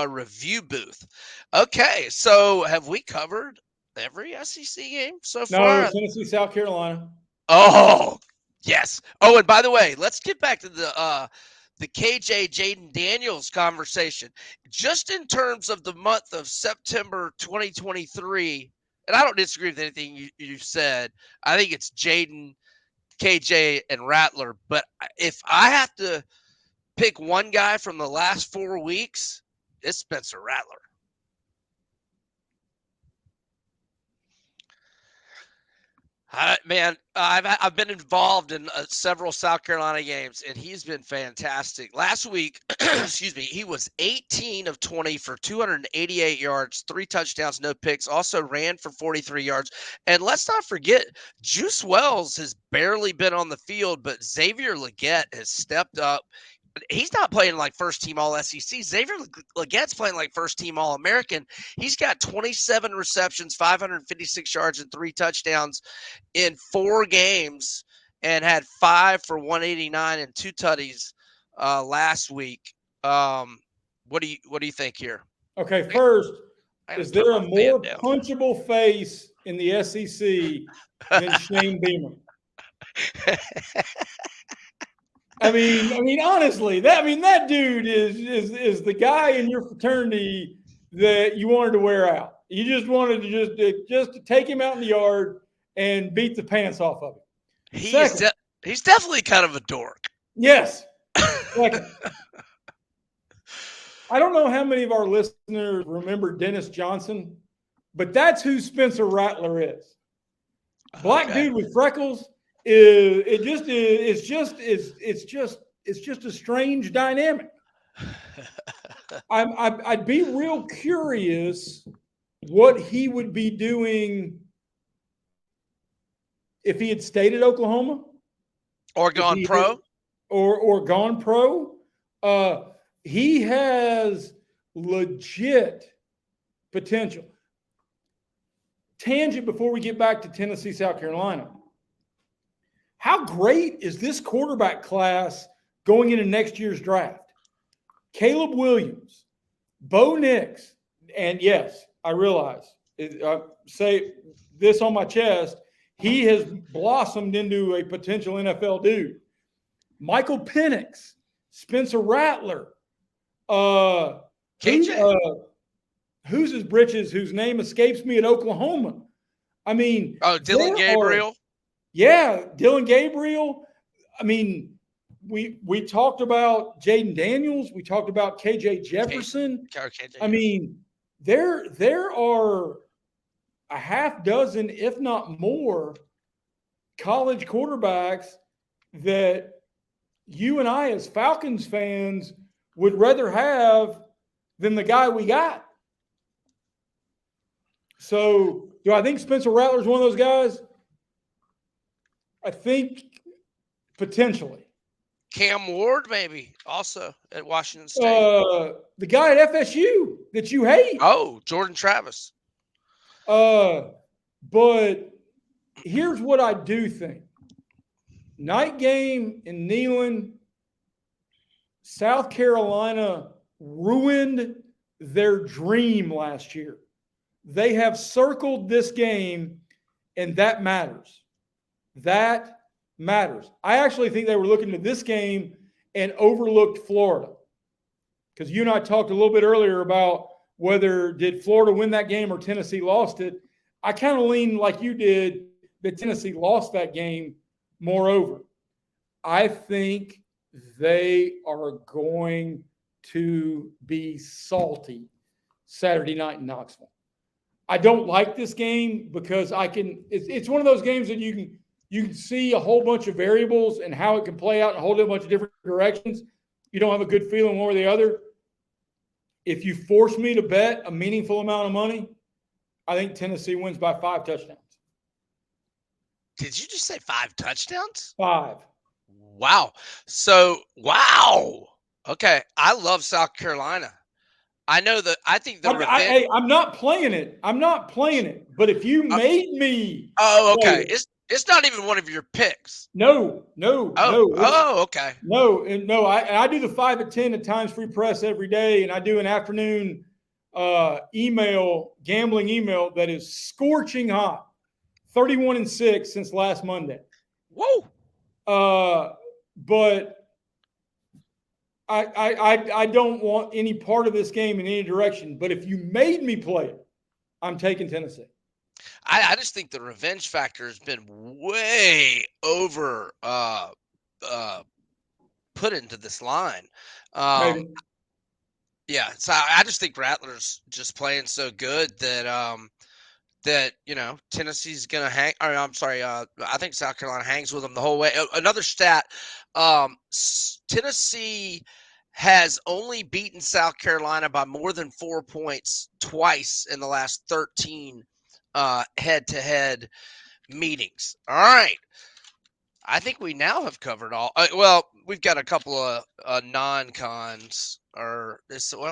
Speaker 1: review booth. Okay, so have we covered every SEC game so far?
Speaker 2: No, Tennessee, South Carolina.
Speaker 1: Oh, yes. Oh, and by the way, let's get back to the KJ Jaden Daniels conversation. Just in terms of the month of September 2023, and I don't disagree with anything you said. I think it's Jaden, KJ, and Rattler. But if I have to pick one guy from the last 4 weeks, it's Spencer Rattler. Man, I've been involved in several South Carolina games, and he's been fantastic. Last week, he was 18 of 20 for 288 yards, 3 touchdowns, no picks, also ran for 43 yards. And let's not forget, Juice Wells has barely been on the field, but Xavier Leggett has stepped up. He's not playing like first-team All-SEC. Xavier Leggett's playing like first-team All-American. He's got 27 receptions, 556 yards, and 3 touchdowns in 4 games, and had 5 for 189 and 2 tutties last week. What do you think here?
Speaker 2: Okay, first, is there a more punchable face in the SEC than Shane Beamer? I mean, honestly, that dude is the guy in your fraternity that you wanted to wear out. You just wanted to just to take him out in the yard and beat the pants off of him.
Speaker 1: He's definitely kind of a dork.
Speaker 2: Yes. Second, I don't know how many of our listeners remember Dennis Johnson, but that's who Spencer Rattler is. Black dude with freckles. It's just a strange dynamic. I'd be real curious what he would be doing if he had stayed at Oklahoma
Speaker 1: or gone pro,
Speaker 2: or gone pro. He has legit potential. Tangent before we get back to Tennessee, South Carolina. How great is this quarterback class going into next year's draft? Caleb Williams, Bo Nix, and yes, I realize say this on my chest, he has blossomed into a potential NFL dude. Michael Penix, Spencer Rattler,
Speaker 1: KJ.
Speaker 2: who's his britches, whose name escapes me at Oklahoma. I mean,
Speaker 1: Dylan Gabriel.
Speaker 2: Dylan Gabriel. I mean, we talked about Jaden Daniels. We talked about KJ Jefferson.
Speaker 1: KJ.
Speaker 2: I mean, there are a half dozen, if not more, college quarterbacks that you and I, as Falcons fans, would rather have than the guy we got. So, do I think Spencer Rattler is one of those guys? I think potentially.
Speaker 1: Cam Ward, maybe, also at Washington State.
Speaker 2: The guy at FSU that you hate.
Speaker 1: Oh, Jordan Travis.
Speaker 2: But here's what I do think. Night game in Neyland, South Carolina ruined their dream last year. They have circled this game, and that matters. That matters. I actually think they were looking at this game and overlooked Florida. Because you and I talked a little bit earlier about whether did Florida win that game or Tennessee lost it. I kind of lean like you did that Tennessee lost that game. Moreover, I think they are going to be salty Saturday night in Knoxville. I don't like this game because it's one of those games that you can see a whole bunch of variables and how it can play out in a whole bunch of different directions. You don't have a good feeling one or the other. If you force me to bet a meaningful amount of money, I think Tennessee wins by 5 touchdowns.
Speaker 1: Did you just say 5 touchdowns?
Speaker 2: 5.
Speaker 1: Wow. So, wow. Okay. I love South Carolina. I know that I think the revenge.
Speaker 2: I'm not playing it. But if you made me.
Speaker 1: Oh, okay. It's not even one of your picks.
Speaker 2: No.
Speaker 1: Okay.
Speaker 2: No. I do the 5 at 10 at Times Free Press every day, and I do an afternoon gambling email that is scorching hot. 31-6 since last Monday.
Speaker 1: Whoa.
Speaker 2: But I don't want any part of this game in any direction. But if you made me play it, I'm taking Tennessee.
Speaker 1: I just think the revenge factor has been way over put into this line. Yeah, so I just think Rattler's just playing so good that Tennessee's gonna hang. Or I'm sorry, I think South Carolina hangs with them the whole way. Another stat: Tennessee has only beaten South Carolina by more than 4 points twice in the last 13 head-to-head meetings. All right. I think we now have covered all. Well, we've got a couple of non-cons. Doesn't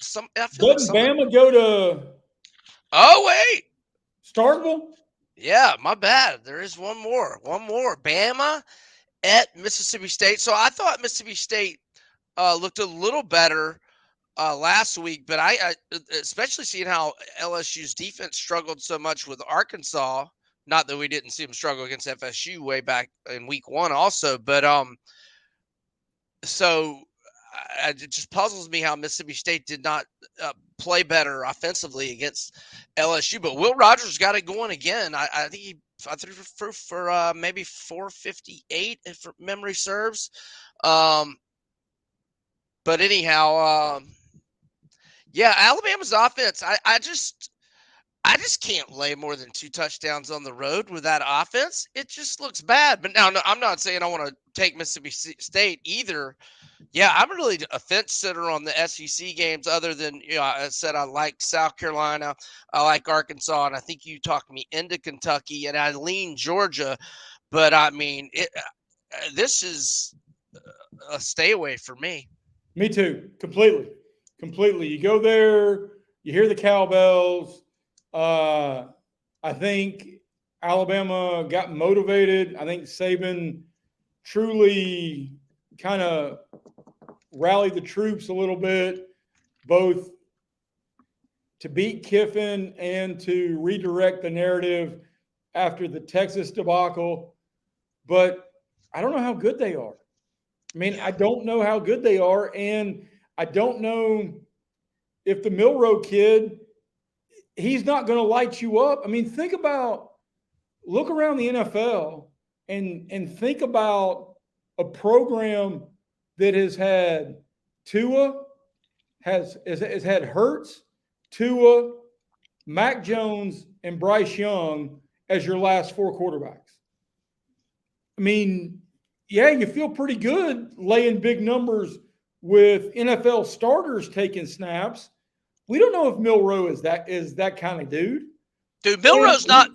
Speaker 2: Bama go to?
Speaker 1: Oh wait,
Speaker 2: Starkville?
Speaker 1: Yeah, my bad. There is one more. Bama at Mississippi State. So I thought Mississippi State looked a little better last week, but I especially seeing how LSU's defense struggled so much with Arkansas. Not that we didn't see them struggle against FSU way back in week 1 also, but so it just puzzles me how Mississippi State did not play better offensively against LSU. But Will Rogers got it going again. I think I threw for maybe 458 if memory serves. But anyhow, yeah, Alabama's offense. I just can't lay more than 2 touchdowns on the road with that offense. It just looks bad. But now, no, I'm not saying I want to take Mississippi State either. Yeah, I'm really a fence sitter on the SEC games other than, I said I like South Carolina. I like Arkansas, and I think you talked me into Kentucky, and I lean Georgia. But, I mean, this is a stay away for me.
Speaker 2: Me too, completely. You go there, you hear the cowbells. I think Alabama got motivated. I think Saban truly kind of rallied the troops a little bit, both to beat Kiffin and to redirect the narrative after the Texas debacle. But I don't know how good they are. I mean, I don't know how good they are. And I don't know if the Milroe kid, he's not going to light you up. I mean, look around the NFL and think about a program that has had Tua, has had Hurts, Tua, Mac Jones, and Bryce Young as your last four quarterbacks. I mean, yeah, you feel pretty good laying big numbers with NFL starters taking snaps. We don't know if Milroe is that kind of dude.
Speaker 1: Dude, Milroe's not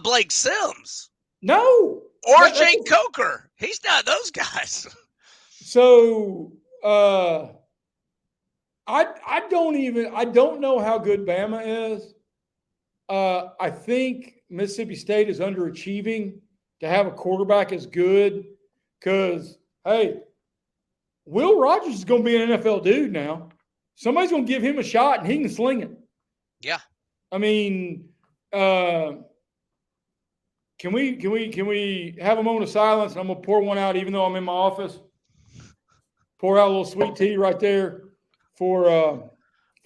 Speaker 1: Blake Sims.
Speaker 2: No.
Speaker 1: Or Jake Coker. He's not those guys.
Speaker 2: So I don't know how good Bama is. I think Mississippi State is underachieving to have a quarterback as good because, hey, Will Rogers is going to be an NFL dude now. Somebody's going to give him a shot and he can sling it.
Speaker 1: Yeah.
Speaker 2: I mean, can we have a moment of silence? And I'm going to pour one out even though I'm in my office. Pour out a little sweet tea right there for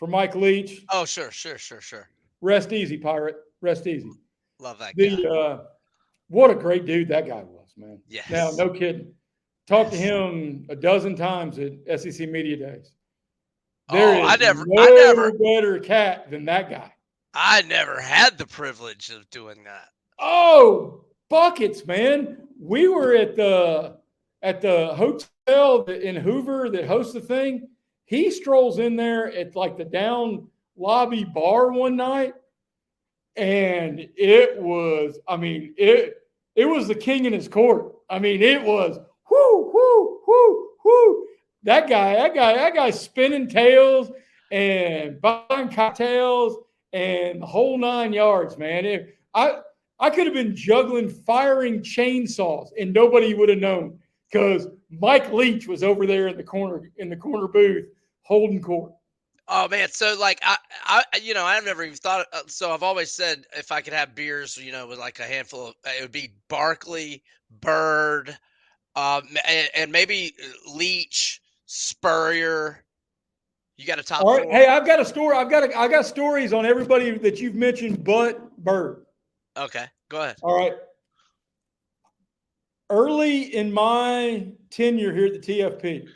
Speaker 2: Mike Leach.
Speaker 1: Oh, sure.
Speaker 2: Rest easy, Pirate. Rest easy.
Speaker 1: Love that guy.
Speaker 2: What a great dude that guy was, man.
Speaker 1: Yes.
Speaker 2: Now, no kidding. Talked to him a dozen times at SEC Media Days. I never better cat than that guy.
Speaker 1: I never had the privilege of doing that.
Speaker 2: Oh, buckets, man. We were at the hotel in Hoover that hosts the thing. He strolls in there at like the down lobby bar one night. And it was the king in his court. I mean, it was whoo, whoo, whoo, whoo. That guy spinning tails and buying cocktails and the whole 9 yards, man. I could have been firing chainsaws and nobody would have known because Mike Leach was over there in the corner booth holding court.
Speaker 1: Oh man, so like I've never even thought. So I've always said if I could have beers, with like a handful of, it would be Barkley, Bird, and maybe Leach, Spurrier. You got a top
Speaker 2: All right.
Speaker 1: four?
Speaker 2: Hey, I've got a story. I got stories on everybody that you've mentioned, but Bird.
Speaker 1: Okay, go ahead.
Speaker 2: All right. Early in my tenure here at the TFP,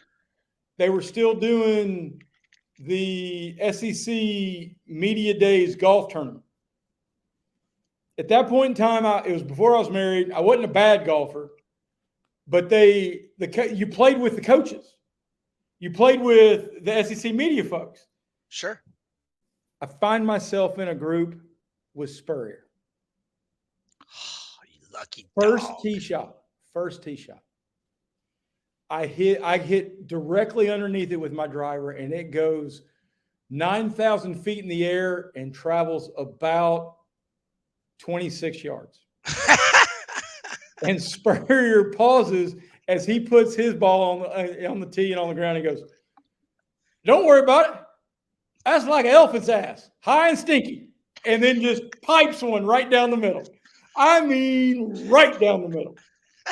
Speaker 2: they were still doing the SEC Media Days golf tournament. At that point in time, it was before I was married. I wasn't a bad golfer, but you played with the coaches. You played with the SEC media folks.
Speaker 1: Sure.
Speaker 2: I find myself in a group with Spurrier.
Speaker 1: Oh, you lucky
Speaker 2: First
Speaker 1: dog.
Speaker 2: tee shot. I hit directly underneath it with my driver, and it goes 9,000 feet in the air and travels about 26 yards. And Spurrier pauses as he puts his ball on the tee and on the ground. He goes, "Don't worry about it. That's like an elephant's ass, high and stinky." And then just pipes one right down the middle. I mean, right down the middle.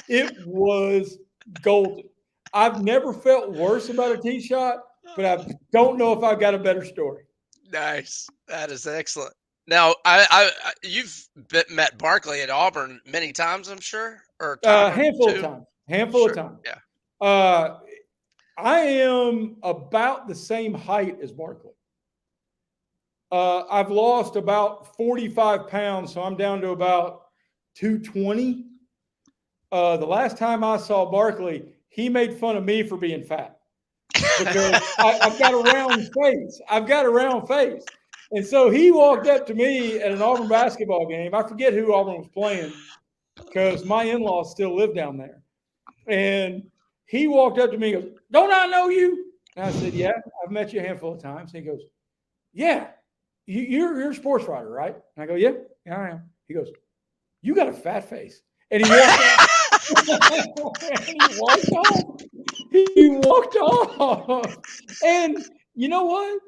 Speaker 2: It was golden. I've never felt worse about a tee shot, but I don't know if I've got a better story.
Speaker 1: Nice. That is excellent. Now, you've met Barkley at Auburn many times, I'm sure, or
Speaker 2: handful of times.
Speaker 1: Yeah.
Speaker 2: I am about the same height as Barkley. I've lost about 45 pounds, so I'm down to about 220. The last time I saw Barkley, he made fun of me for being fat because I've got a round face. And so he walked up to me at an Auburn basketball game. I forget who Auburn was playing because my in-laws still live down there. And he walked up to me and goes, "Don't I know you?" And I said, "Yeah, I've met you a handful of times." And he goes, "Yeah, you're a sports writer, right?" And I go, "Yeah, I am." He goes, "You got a fat face." And he walked off. He walked off. And you know what?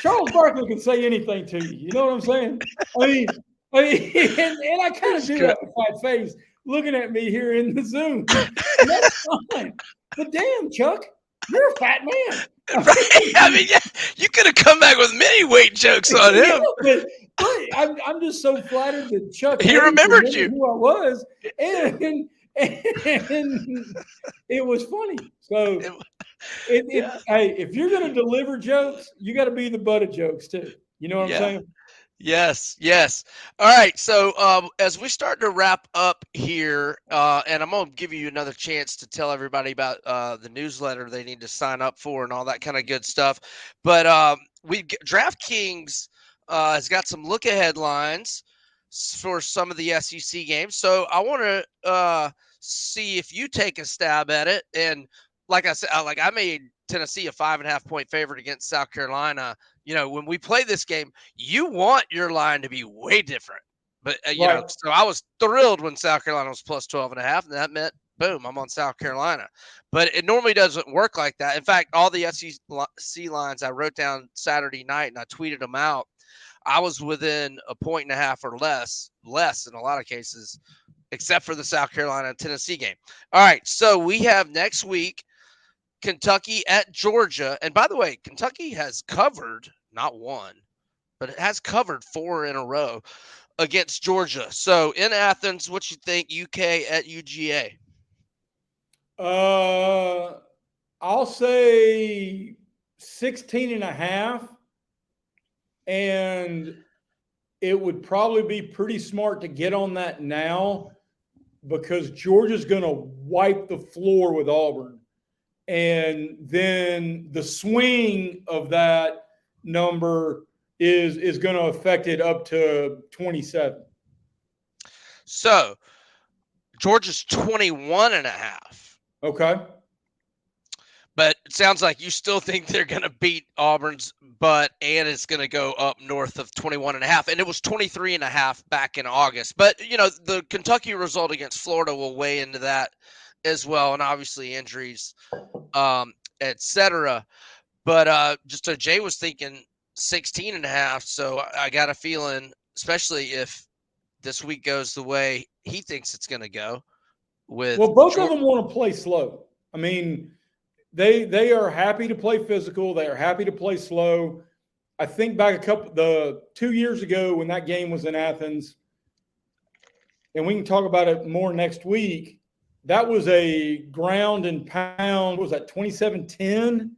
Speaker 2: Charles Barkley can say anything to you. You know what I'm saying? I mean, and I kind of do that with my face, looking at me here in the Zoom. And that's fine. But damn, Chuck, you're a fat man.
Speaker 1: Right? I mean, yeah, you could have come back with many weight jokes on
Speaker 2: Yeah,
Speaker 1: him.
Speaker 2: but I'm just so flattered that Chuck
Speaker 1: He
Speaker 2: Hayes
Speaker 1: remembered
Speaker 2: remembered
Speaker 1: you.
Speaker 2: who I was, and it was funny. So
Speaker 1: Yeah.
Speaker 2: hey, if you're going to deliver jokes, you got to be the butt of jokes too. You know what I'm
Speaker 1: Yeah.
Speaker 2: saying?
Speaker 1: Yes, yes. All right. So as we start to wrap up here, and I'm going to give you another chance to tell everybody about the newsletter they need to sign up for and all that kind of good stuff. But DraftKings has got some look ahead lines for some of the SEC games. So I want to see if you take a stab at it. And like I said, I made Tennessee a 5.5-point favorite against South Carolina. You know, when we play this game, you want your line to be way different. But,
Speaker 2: Right.
Speaker 1: so I was thrilled when South Carolina was plus 12.5, and that meant, boom, I'm on South Carolina. But it normally doesn't work like that. In fact, all the SEC lines I wrote down Saturday night and I tweeted them out. I was within a 1.5 or less in a lot of cases, except for the South Carolina and Tennessee game. All right, so we have next week Kentucky at Georgia. And by the way, Kentucky has covered, not one, but it has covered 4 in a row against Georgia. So in Athens, what you think? UK at UGA?
Speaker 2: I'll say 16 and a half. And it would probably be pretty smart to get on that now because Georgia's going to wipe the floor with Auburn. And then the swing of that number is going to affect it up to 27.
Speaker 1: So Georgia's 21.5.
Speaker 2: Okay.
Speaker 1: But it sounds like you still think they're going to beat Auburn's butt, and it's going to go up north of 21.5. And it was 23.5 back in August. But, the Kentucky result against Florida will weigh into that as well. And obviously injuries, etc. But just so Jay was thinking 16.5. So I got a feeling, especially if this week goes the way he thinks it's going to go with.
Speaker 2: Well, both of them want to play slow. I mean, they are happy to play physical. They are happy to play slow. I think back 2 years ago when that game was in Athens, and we can talk about it more next week. That was a ground and pound. What was that, 27-10?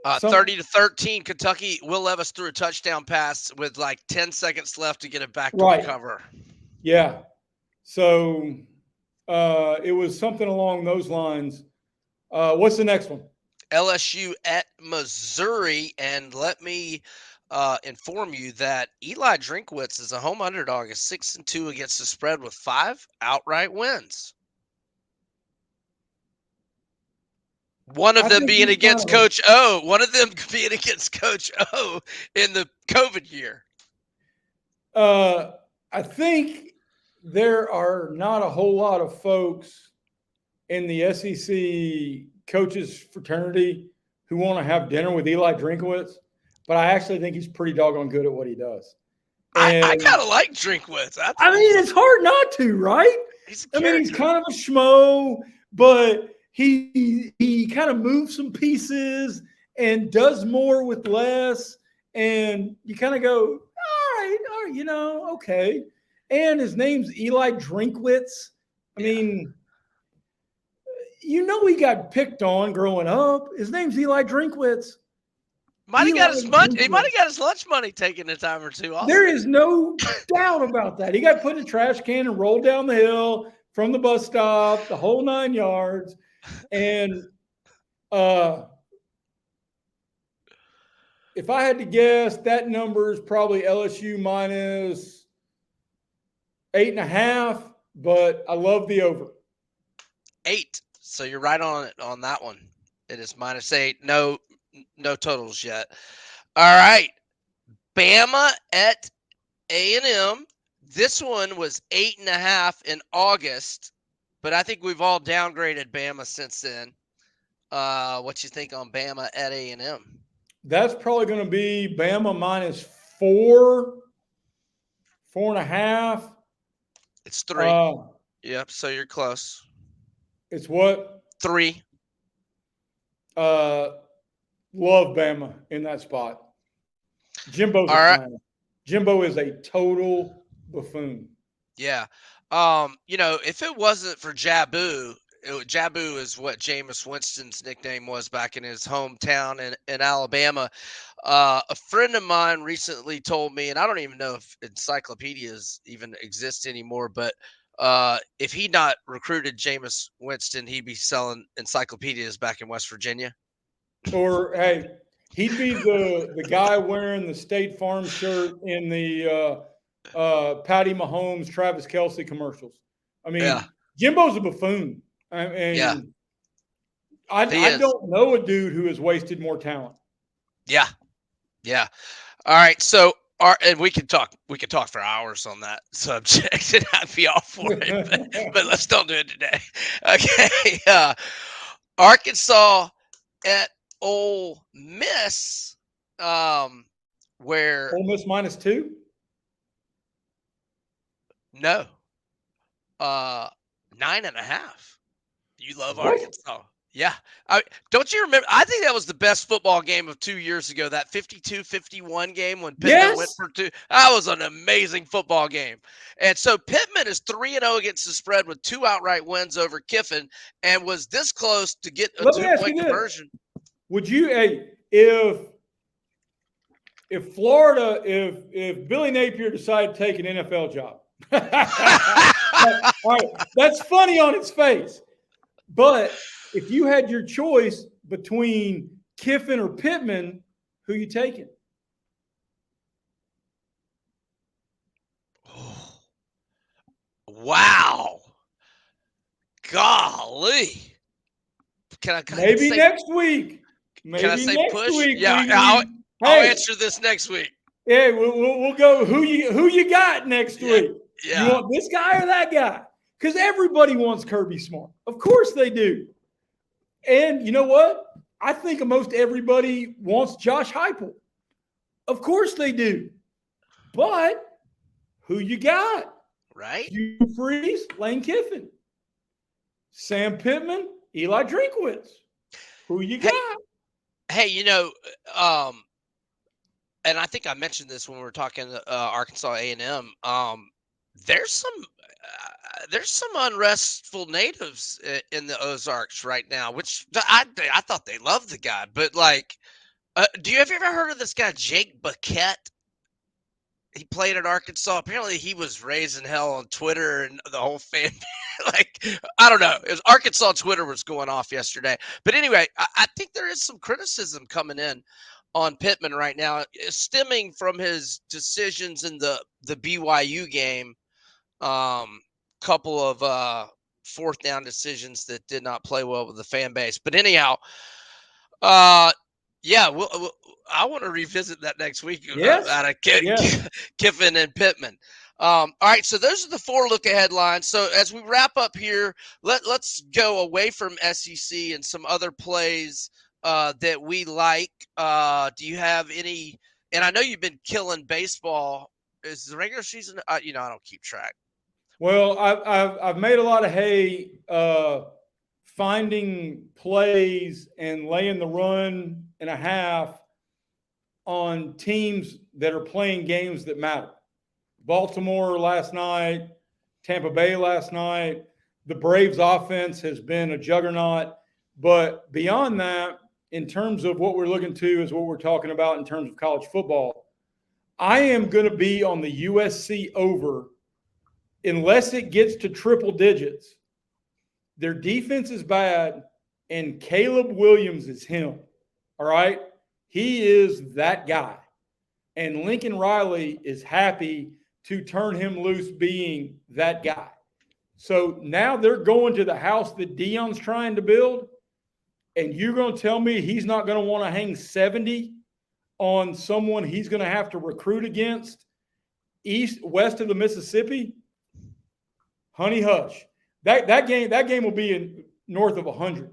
Speaker 1: 30-13, Kentucky. Will Levis threw a touchdown pass with like 10 seconds left to get it back to recover.
Speaker 2: Yeah. So it was something along those lines. What's the next one?
Speaker 1: LSU at Missouri. And let me inform you that Eli Drinkwitz is a home underdog, is 6-2 against the spread with 5 outright wins. One of them being against Coach O. One of them being against Coach O in the COVID year.
Speaker 2: I think there are not a whole lot of folks in the SEC coaches fraternity who want to have dinner with Eli Drinkwitz, but I actually think he's pretty doggone good at what he does.
Speaker 1: And I kind of like Drinkwitz.
Speaker 2: I mean, it's hard not to, right? He's kind of a schmo, but he kind of moves some pieces and does more with less. And you kind of go, all right, okay. And his name's Eli Drinkwitz. I mean, he got picked on growing up. His name's Eli Drinkwitz.
Speaker 1: He might have got his lunch money taken a time or two off.
Speaker 2: There is no doubt about that. He got put in a trash can and rolled down the hill from the bus stop, the whole 9 yards. And if I had to guess, that number is probably LSU minus 8.5, but I love the over.
Speaker 1: 8. So you're right on it on that one. It is minus 8. No totals yet. All right. Bama at A&M. This one was 8.5 in August, but I think we've all downgraded Bama since then. What you think on Bama at A&M?
Speaker 2: That's probably going to be Bama minus 4, 4.5.
Speaker 1: It's 3. Yep. So you're close.
Speaker 2: It's what?
Speaker 1: 3.
Speaker 2: Love Bama in that spot. Jimbo's
Speaker 1: All
Speaker 2: a
Speaker 1: right.
Speaker 2: clown. Jimbo is a total buffoon.
Speaker 1: Yeah. If it wasn't for Jabu, Jabu is what Jameis Winston's nickname was back in his hometown in Alabama. A friend of mine recently told me, and I don't even know if encyclopedias even exist anymore, but if he not recruited Jameis Winston, he'd be selling encyclopedias back in West Virginia.
Speaker 2: Or, hey, he'd be the guy wearing the State Farm shirt in the Patty Mahomes, Travis Kelce commercials. I mean,
Speaker 1: Yeah.
Speaker 2: Jimbo's a buffoon.
Speaker 1: Yeah.
Speaker 2: I
Speaker 1: He is.
Speaker 2: don't know a dude who has wasted more talent.
Speaker 1: Yeah. Yeah. All right. So and we could talk for hours on that subject, and I'd be all for it, but let's don't do it today. Okay. Arkansas at Ole Miss, where
Speaker 2: Ole Miss minus 2?
Speaker 1: no, 9.5. You love
Speaker 2: What?
Speaker 1: Arkansas. Yeah. Don't you remember? I think that was the best football game of 2 years ago, that 52-51 game when Pittman went
Speaker 2: Yes.
Speaker 1: for 2. That was an amazing football game. And so Pittman is 3-0 against the spread with 2 outright wins over Kiffin and was this close to get a
Speaker 2: Let me ask
Speaker 1: 2-point
Speaker 2: you this.
Speaker 1: conversion.
Speaker 2: Would you, if Florida, if Billy Napier decided to take an NFL job, all right, that's funny on its face. But if you had your choice between Kiffin or Pittman, who you taking?
Speaker 1: Wow. Golly. Can I
Speaker 2: Maybe
Speaker 1: say,
Speaker 2: next week.
Speaker 1: can I
Speaker 2: Maybe
Speaker 1: say
Speaker 2: next
Speaker 1: push?
Speaker 2: week.
Speaker 1: Yeah, I'll
Speaker 2: Hey,
Speaker 1: answer this next week.
Speaker 2: yeah, we'll go. Who you got next week?
Speaker 1: Yeah.
Speaker 2: You want this guy or that guy? Because everybody wants Kirby Smart. Of course they do. And you know what? I think most everybody wants Josh Heupel. Of course they do. But who you got?
Speaker 1: Right?
Speaker 2: Hugh Freeze, Lane Kiffin. Sam Pittman, Eli Drinkwitz. Who you got?
Speaker 1: Hey, and I think I mentioned this when we were talking Arkansas A&M. There's some unrestful natives in the Ozarks right now, which I thought they loved the guy, but like, have you ever heard of this guy Jake Buckett? He played at Arkansas. Apparently, he was raising hell on Twitter and the whole fan. Like, I don't know. It was Arkansas Twitter was going off yesterday. But anyway, I think there is some criticism coming in on Pittman right now, stemming from his decisions in the BYU game. Couple of fourth down decisions that did not play well with the fan base. But anyhow, yeah, I want to revisit that next week.
Speaker 2: Yes.
Speaker 1: Out of Kiffin and Pittman. All right, so those are the 4 look-ahead lines. So as we wrap up here, let's go away from SEC and some other plays that we like. Do you have any? And I know you've been killing baseball. Is the regular season? I don't keep track.
Speaker 2: Well, I've made a lot of hay finding plays and laying the 1.5 on teams that are playing games that matter. Baltimore last night, Tampa Bay last night. The Braves offense has been a juggernaut. But beyond that, in terms of what we're looking to is what we're talking about in terms of college football, I am going to be on the USC over unless it gets to triple digits. Their defense is bad, and Caleb Williams is him. All right? He is that guy. And Lincoln Riley is happy to turn him loose being that guy. So now they're going to the house that Deion's trying to build, and you're going to tell me he's not going to want to hang 70 on someone he's going to have to recruit against west of the Mississippi? Honey hush. That game will be in north of 100.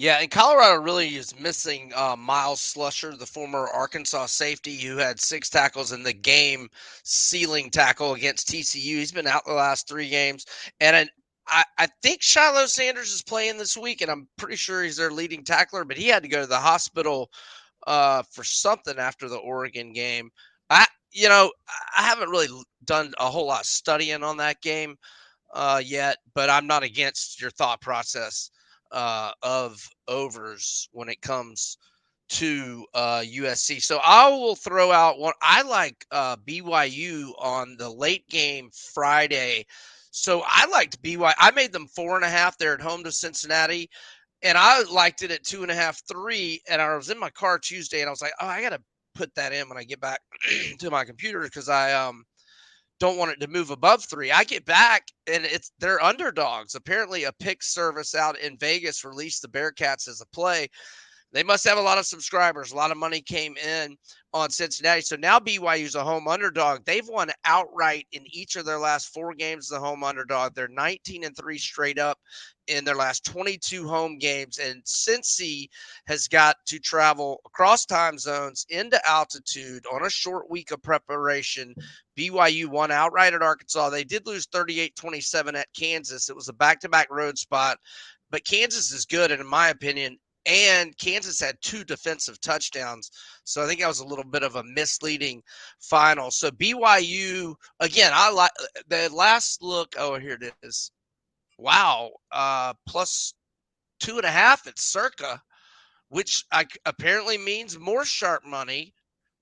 Speaker 1: Yeah, and Colorado really is missing Miles Slusher, the former Arkansas safety who had 6 tackles in the game sealing tackle against TCU. He's been out the last 3 games. And I think Shiloh Sanders is playing this week, and I'm pretty sure he's their leading tackler, but he had to go to the hospital for something after the Oregon game. I haven't really done a whole lot of studying on that game yet, but I'm not against your thought process of overs when it comes to USC. So I will throw out one. I like BYU on the late game Friday. So I liked BYU. I made them 4.5. They're at home to Cincinnati. And I liked it at 2.5, 3. And I was in my car Tuesday and I was like, oh, I got to put that in when I get back to my computer because I don't want it to move above 3. I get back and they're underdogs. Apparently, a pick service out in Vegas released the Bearcats as a play. They must have a lot of subscribers. A lot of money came in on Cincinnati. So now BYU's a home underdog. They've won outright in each of their last 4 games as a home underdog. They're 19-3 straight up in their last 22 home games. And Cincy has got to travel across time zones into altitude on a short week of preparation. BYU won outright at Arkansas. They did lose 38-27 at Kansas. It was a back-to-back road spot. But Kansas is good, and in my opinion, and Kansas had 2 defensive touchdowns. So I think that was a little bit of a misleading final. So BYU, again, I like the last look. Oh, here it is. Wow. Plus 2.5 at Circa, which apparently means more sharp money.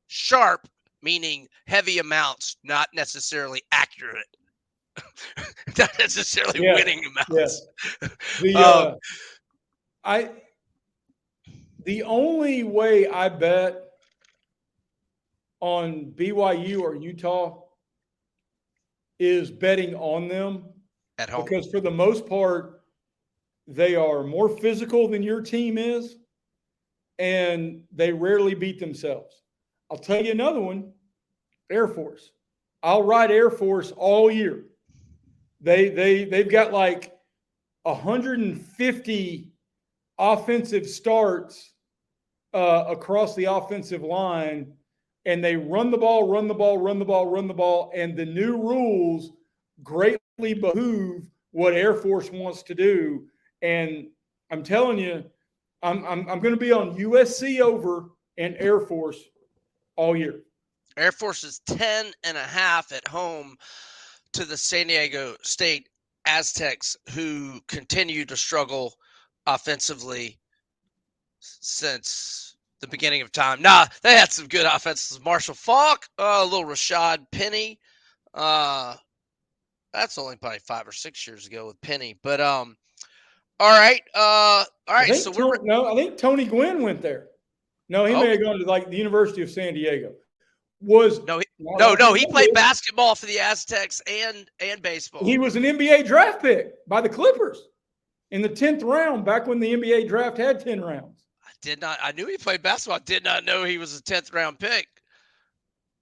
Speaker 1: Sharp meaning heavy amounts, not necessarily accurate. Not necessarily winning amounts.
Speaker 2: Yes. The only way I bet on BYU or Utah is betting on them
Speaker 1: at home,
Speaker 2: because for the most part, they are more physical than your team is, and they rarely beat themselves. I'll tell you another one, Air Force. I'll ride Air Force all year. They've got like 150 offensive starts across the offensive line, and they run the ball, and the new rules greatly behoove what Air Force wants to do. And I'm telling you, I'm going to be on USC over and Air Force all year.
Speaker 1: Air Force is 10.5 at home to the San Diego State Aztecs, who continue to struggle offensively since the beginning of time. Nah, they had some good offenses. Marshall Faulk, a little Rashad Penny. That's only probably 5 or 6 years ago with Penny. But all right.
Speaker 2: I think Tony Gwynn went there. No, he may have gone to like the University of San Diego.
Speaker 1: He played basketball for the Aztecs and baseball.
Speaker 2: He was an NBA draft pick by the Clippers in the 10th round, back when the NBA draft had 10 rounds.
Speaker 1: I knew he played basketball. I did not know he was a 10th round pick.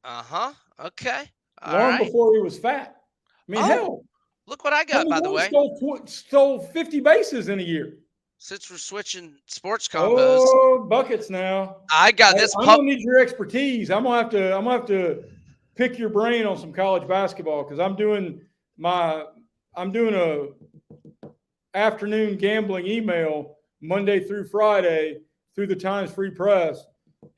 Speaker 1: Okay.
Speaker 2: Long before he was fat. I mean, hell.
Speaker 1: Look what I got, by the way.
Speaker 2: Stole 50 bases in a year.
Speaker 1: Since we're switching sports combos.
Speaker 2: Oh, buckets now.
Speaker 1: I got this.
Speaker 2: I'm gonna need your expertise. I'm gonna have to pick your brain on some college basketball because I'm doing a afternoon gambling email Monday through Friday through the Times Free Press,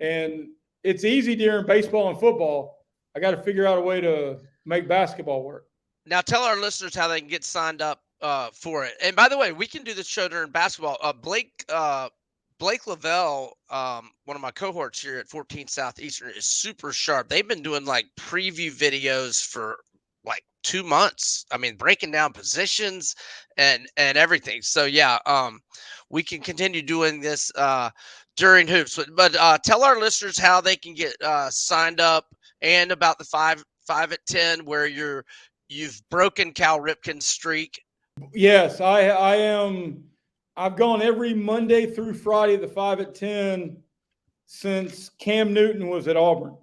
Speaker 2: and it's easy during baseball and football. I got to figure out a way to make basketball work.
Speaker 1: Now tell our listeners how they can get signed up for it. And by the way, we can do this show during basketball. Blake Lavelle, one of my cohorts here at 14 Southeastern, is super sharp. They've been doing like preview videos for like 2 months. I mean, breaking down positions and everything. So yeah, we can continue doing this during hoops. But tell our listeners how they can get signed up and about the 5 at 10 where you've broken Cal Ripken's streak.
Speaker 2: Yes, I am. I've gone every Monday through Friday, the 5 at 10, since Cam Newton was at Auburn.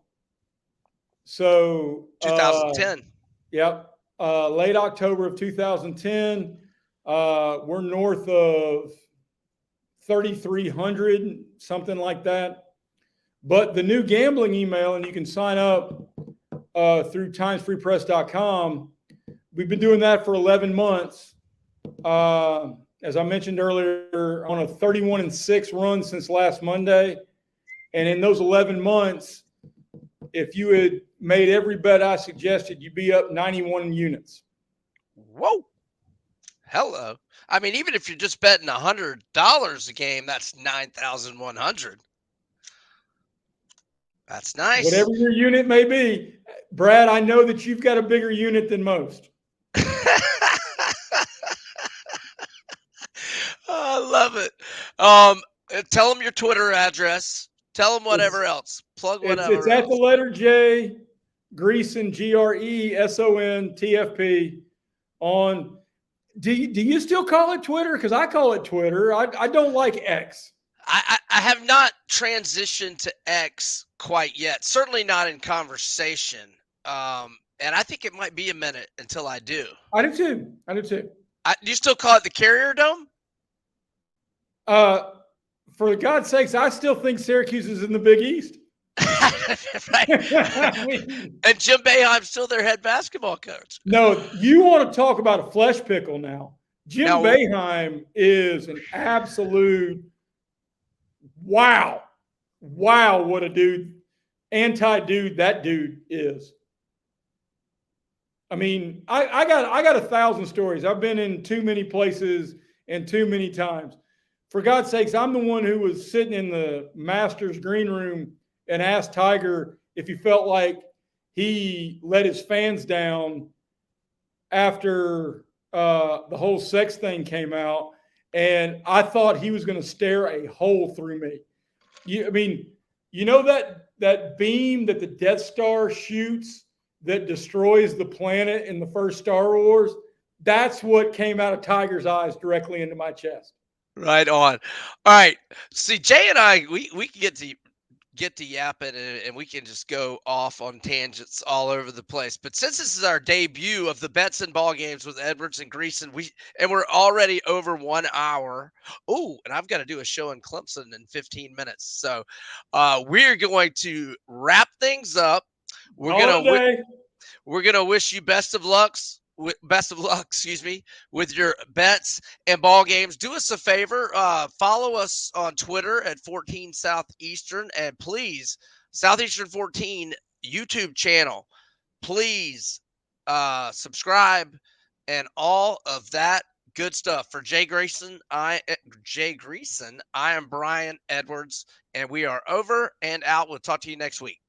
Speaker 2: So
Speaker 1: 2010.
Speaker 2: Yep. Late October of 2010. We're north of 3,300, something like that. But the new gambling email, and you can sign up through timesfreepress.com. We've been doing that for 11 months. As I mentioned earlier, on a 31-6 run since last Monday. And in those 11 months, if you had made every bet I suggested, you'd be up 91 units.
Speaker 1: Whoa. Hello. I mean, even if you're just betting $100 a game, that's 9,100. That's nice.
Speaker 2: Whatever your unit may be. Brad, I know that you've got a bigger unit than most.
Speaker 1: I love it. Tell them your Twitter address. Tell them whatever else. Plug whatever
Speaker 2: It's at
Speaker 1: else.
Speaker 2: the letter J, Greeson, Greson, TFP. On. Do you still call it Twitter? Because I call it Twitter. I don't like X.
Speaker 1: I have not transitioned to X quite yet. Certainly not in conversation. And I think it might be a minute until I do.
Speaker 2: I do too.
Speaker 1: Do you still call it the Carrier Dome?
Speaker 2: For God's sakes, I still think Syracuse is in the Big East.
Speaker 1: Right. And Jim Boeheim's still their head basketball coach.
Speaker 2: No, you want to talk about a flesh pickle now. Jim Boeheim is an absolute wow. Wow, what a dude. Anti-dude that dude is. I mean, I got 1,000 stories. I've been in too many places and too many times. For God's sakes, I'm the one who was sitting in the Masters green room and asked Tiger if he felt like he let his fans down after the whole sex thing came out. And I thought he was going to stare a hole through me. You know that beam that the Death Star shoots that destroys the planet in the first Star Wars? That's what came out of Tiger's eyes directly into my chest.
Speaker 1: Right on. All right. See, Jay and I, we can get to yapping and we can just go off on tangents all over the place. But since this is our debut of the Bets and Ball Games with Edwards and Greeson, we're already over 1 hour. Oh, and I've got to do a show in Clemson in 15 minutes. So we're going to wrap things up. We're gonna wish you best of luck, with your bets and ball games. Do us a favor, follow us on Twitter at 14 Southeastern, and please, Southeastern 14 YouTube channel, please subscribe and all of that good stuff. For Jay Greeson, I am Brian Edwards, and we are over and out. We'll talk to you next week.